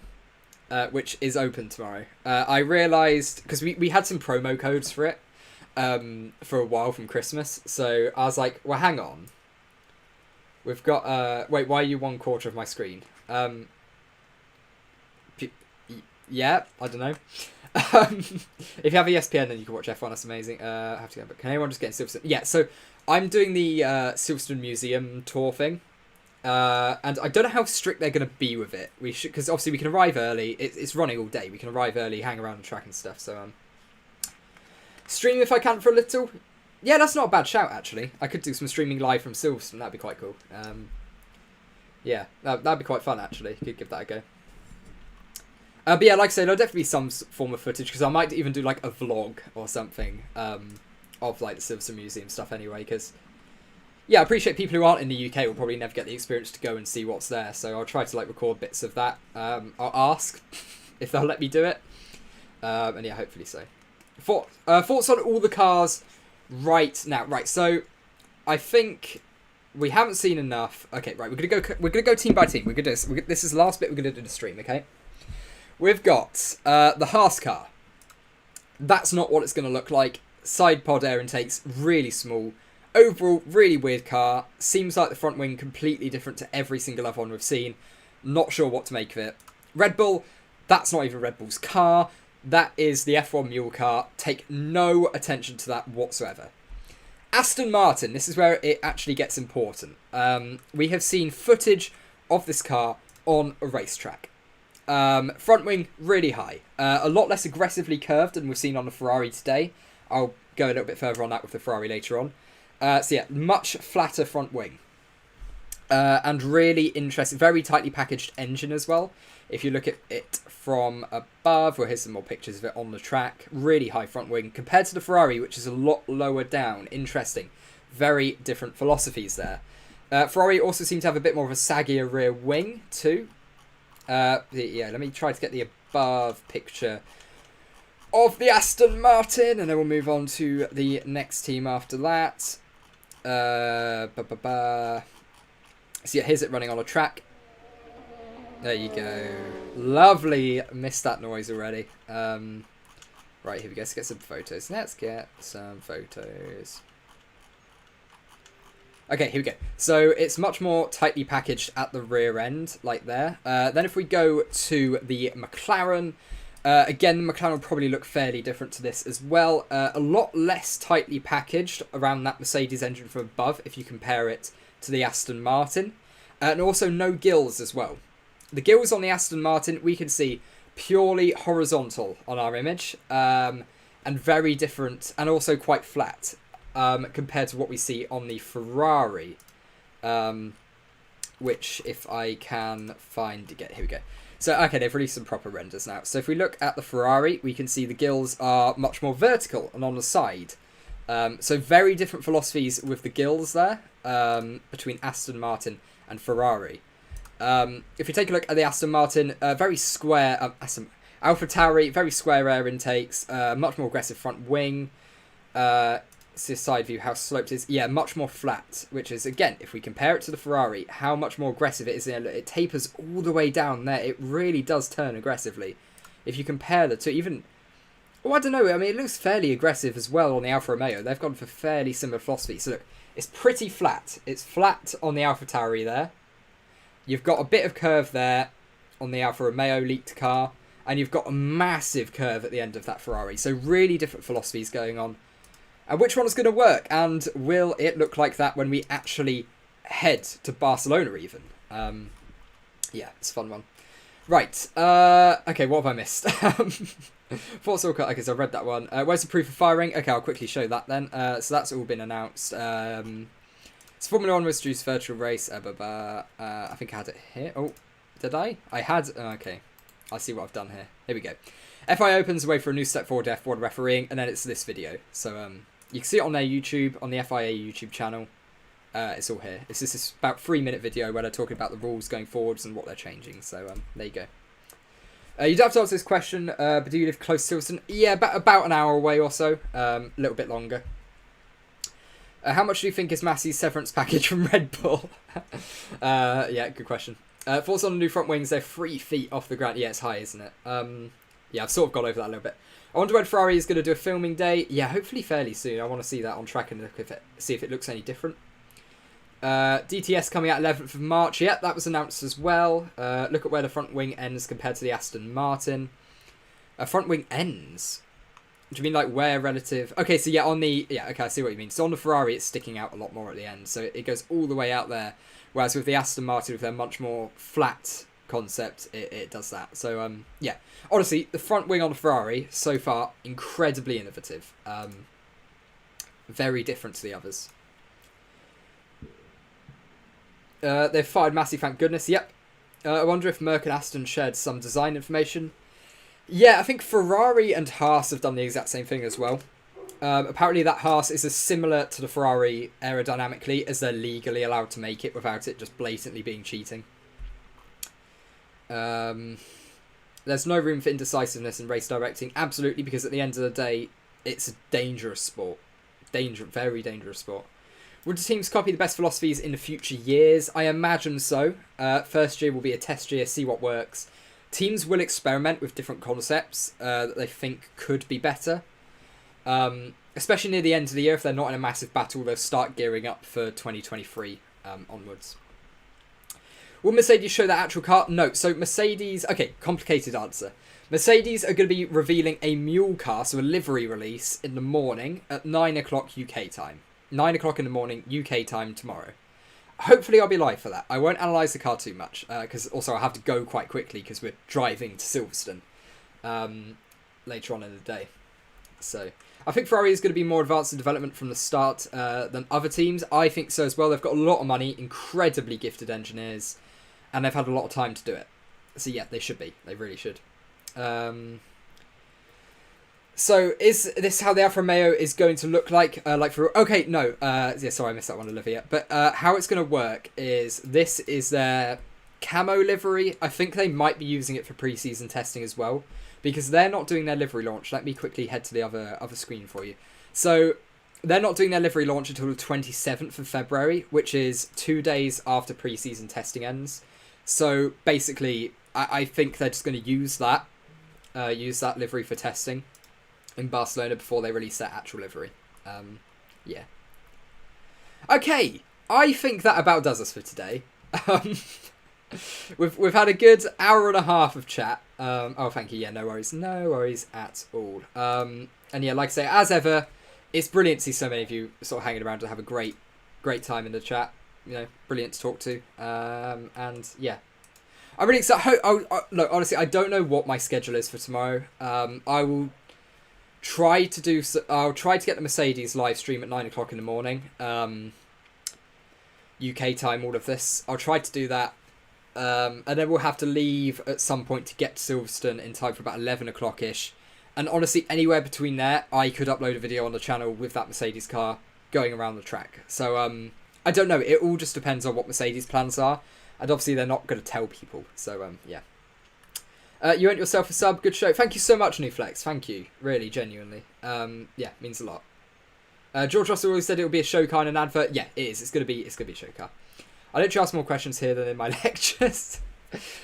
A: which is open tomorrow. I realised, because we had some promo codes for it for a while from Christmas, so I was like, well, hang on. We've got... wait, why are you 1/4 of my screen? Yeah, I don't know. If you have ESPN, then you can watch F1. That's amazing. I have to go, but can anyone just get in Silverstone? Yeah, so I'm doing the Silverstone Museum tour thing, and I don't know how strict they're going to be with it. We should, because obviously we can arrive early. It's running all day. We can arrive early, hang around the track and stuff. So stream if I can for a little. Yeah, that's not a bad shout actually. I could do some streaming live from Silverstone. That'd be quite cool. Yeah, that'd be quite fun actually. Could give that a go. But yeah, like I said, there'll definitely be some form of footage, because I might even do like a vlog or something of like the Silverstone Museum stuff anyway, because yeah, I appreciate people who aren't in the UK will probably never get the experience to go and see what's there, so I'll try to like record bits of that. I'll ask if they'll let me do it, and yeah, hopefully so. Thoughts on all the cars right now. Right, so I think we haven't seen enough. Okay, right, we're gonna go team by team. We're gonna do this. This is the last bit we're gonna do the stream. Okay. We've got the Haas car. That's not what it's going to look like. Side pod air intakes, really small. Overall, really weird car. Seems like the front wing completely different to every single other one we've seen. Not sure what to make of it. Red Bull, that's not even Red Bull's car. That is the F1 mule car. Take no attention to that whatsoever. Aston Martin, this is where it actually gets important. We have seen footage of this car on a racetrack. Front wing really high, a lot less aggressively curved than we've seen on the Ferrari today. I'll go a little bit further on that with the Ferrari later on. So yeah, much flatter front wing. And really interesting, very tightly packaged engine as well. If you look at it from above, well, here's some more pictures of it on the track. Really high front wing compared to the Ferrari, which is a lot lower down. Interesting. Very different philosophies there. Ferrari also seem to have a bit more of a saggier rear wing too. Yeah, let me try to get the above picture of the Aston Martin, and then we'll move on to the next team after that. So yeah, here's it running on a track. There you go. Lovely. Missed that noise already. Right, here we go. Let's get some photos. Let's get some photos. Okay, here we go. So it's much more tightly packaged at the rear end, like there. Then if we go to the McLaren, again, the McLaren will probably look fairly different to this as well. A lot less tightly packaged around that Mercedes engine from above if you compare it to the Aston Martin. And also no gills as well. The gills on the Aston Martin, we can see purely horizontal on our image. And very different, and also quite flat. Compared to what we see on the Ferrari, which if I can find again, here we go. So okay, they've released some proper renders now. So if we look at the Ferrari, we can see the gills are much more vertical and on the side. So very different philosophies with the gills there, between Aston Martin and Ferrari. If you take a look at the Aston Martin, very square, AlphaTauri, very square air intakes, much more aggressive front wing. It's this side view, how sloped it is. Yeah, much more flat, which is, again, if we compare it to the Ferrari, how much more aggressive it is. It tapers all the way down there. It really does turn aggressively. If you compare the two, even... Oh, I don't know. I mean, it looks fairly aggressive as well on the Alfa Romeo. They've gone for fairly similar philosophy. So look, it's pretty flat. It's flat on the AlphaTauri there. You've got a bit of curve there on the Alfa Romeo leaked car. And you've got a massive curve at the end of that Ferrari. So really different philosophies going on. And which one is going to work? And will it look like that when we actually head to Barcelona even? Yeah, it's a fun one. Right. Okay, what have I missed? Force All Cut. Okay, so I read that one. Where's the proof of firing? Okay, I'll quickly show that then. So that's all been announced. It's Formula 1 was introduced virtual race. I think I had it here. Oh, did I? I had... Okay. I'll see what I've done here. Here we go. FI opens the way for a new step forward to F1 refereeing, and then it's this video. So you can see it on their YouTube, on the FIA YouTube channel. It's all here. It's just this about 3-minute video where they're talking about the rules going forwards and what they're changing. So there you go. You don't have to answer this question, but do you live close to Silverstone? Yeah, about an hour away or so. A little bit longer. How much do you think is Massie's severance package from Red Bull? Yeah, good question. Thoughts on the new front wings? They're 3 feet off the ground. Yeah, it's high, isn't it? Yeah, I've sort of gone over that a little bit. I wonder when Ferrari is going to do a filming day. Yeah, hopefully fairly soon. I want to see that on track and see if it looks any different. DTS coming out 11th of March. Yeah, that was announced as well. Look at where the front wing ends compared to the Aston Martin. Front wing ends? Do you mean like where relative... Okay, so yeah, on the... Yeah, okay, I see what you mean. So on the Ferrari, it's sticking out a lot more at the end. So it goes all the way out there. Whereas with the Aston Martin, with their much more flat concept, it does that. So, yeah. Honestly, the front wing on the Ferrari, so far, incredibly innovative. Very different to the others. They've fired Massie, thank goodness. Yep. I wonder if Merck and Aston shared some design information. Yeah, I think Ferrari and Haas have done the exact same thing as well. Apparently that Haas is as similar to the Ferrari aerodynamically as they're legally allowed to make it without it just blatantly being cheating. There's no room for indecisiveness in race directing. Absolutely, because at the end of the day, it's a dangerous sport. Very dangerous sport. Would the teams copy the best philosophies in the future years? I imagine so. First year will be a test year, see what works. Teams will experiment with different concepts that they think could be better. Especially near the end of the year, if they're not in a massive battle, they'll start gearing up for 2023 onwards. Will Mercedes show that actual car? No. So Mercedes... Okay, complicated answer. Mercedes are going to be revealing a mule car, so a livery release, in the morning at 9 o'clock UK time. 9 o'clock in the morning UK time tomorrow. hopefully I'll be live for that. I won't analyse the car too much, because also I have to go quite quickly because we're driving to Silverstone later on in the day. So I think Ferrari is going to be more advanced in development from the start than other teams. I think so as well. They've got a lot of money, incredibly gifted engineers, and they've had a lot of time to do it. So yeah, they should be. They really should. So is this how the Alfa Romeo is going to look like? Okay, no. Yeah, sorry, I missed that one, Olivia. But how it's going to work is this is their camo livery. I think they might be using it for pre-season testing as well, because they're not doing their livery launch. Let me quickly head to the other screen for you. So they're not doing their livery launch until the 27th of February, which is 2 days after pre-season testing ends. So basically, I think they're just going to use that livery for testing in Barcelona before they release their actual livery. Yeah. Okay, I think that about does us for today. We've had a good hour and a half of chat. Oh, thank you. Yeah, no worries at all. And yeah, like I say, as ever, it's brilliant to see so many of you sort of hanging around to have a great time in the chat. You know, brilliant to talk to. And yeah, I'm really excited. Look, honestly, I don't know what my schedule is for tomorrow. I will try to do. I'll try to get the Mercedes live stream at 9 o'clock in the morning. UK time, all of this. I'll try to do that. And then we'll have to leave at some point to get to Silverstone in time for about 11 o'clock-ish. And honestly, anywhere between there, I could upload a video on the channel with that Mercedes car going around the track. So, I don't know. It all just depends on what Mercedes' plans are. And obviously, they're not going to tell people. So, yeah. You earned yourself a sub. Good show. Thank you so much, New Flex. Thank you. Really, genuinely. Yeah, means a lot. George Russell always said it would be a show car and an advert. Yeah, it is. It's going to be a show car. I literally ask more questions here than in my lectures.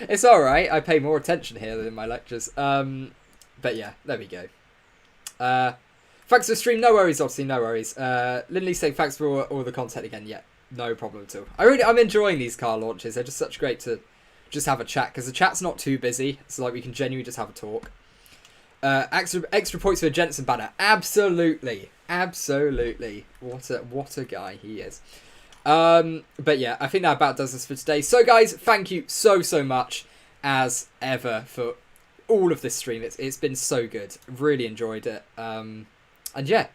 A: It's alright, I pay more attention here than in my lectures. But yeah, there we go. Thanks for the stream, no worries, obviously, no worries. Lindley saying thanks for all the content again. Yeah, no problem at all. I'm enjoying these car launches. They're just such great to just have a chat, because the chat's not too busy, so like we can genuinely just have a talk. Extra points for Jensen banner. Absolutely. What a guy he is. But yeah, I think that about does us for today. So guys, thank you so much as ever for all of this stream. It's been so good. Really enjoyed it. And yeah,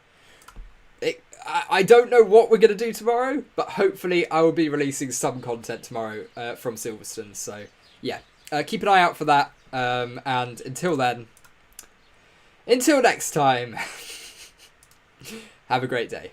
A: I don't know what we're going to do tomorrow, but hopefully I will be releasing some content tomorrow from Silverstone. So yeah, keep an eye out for that. And until next time, have a great day.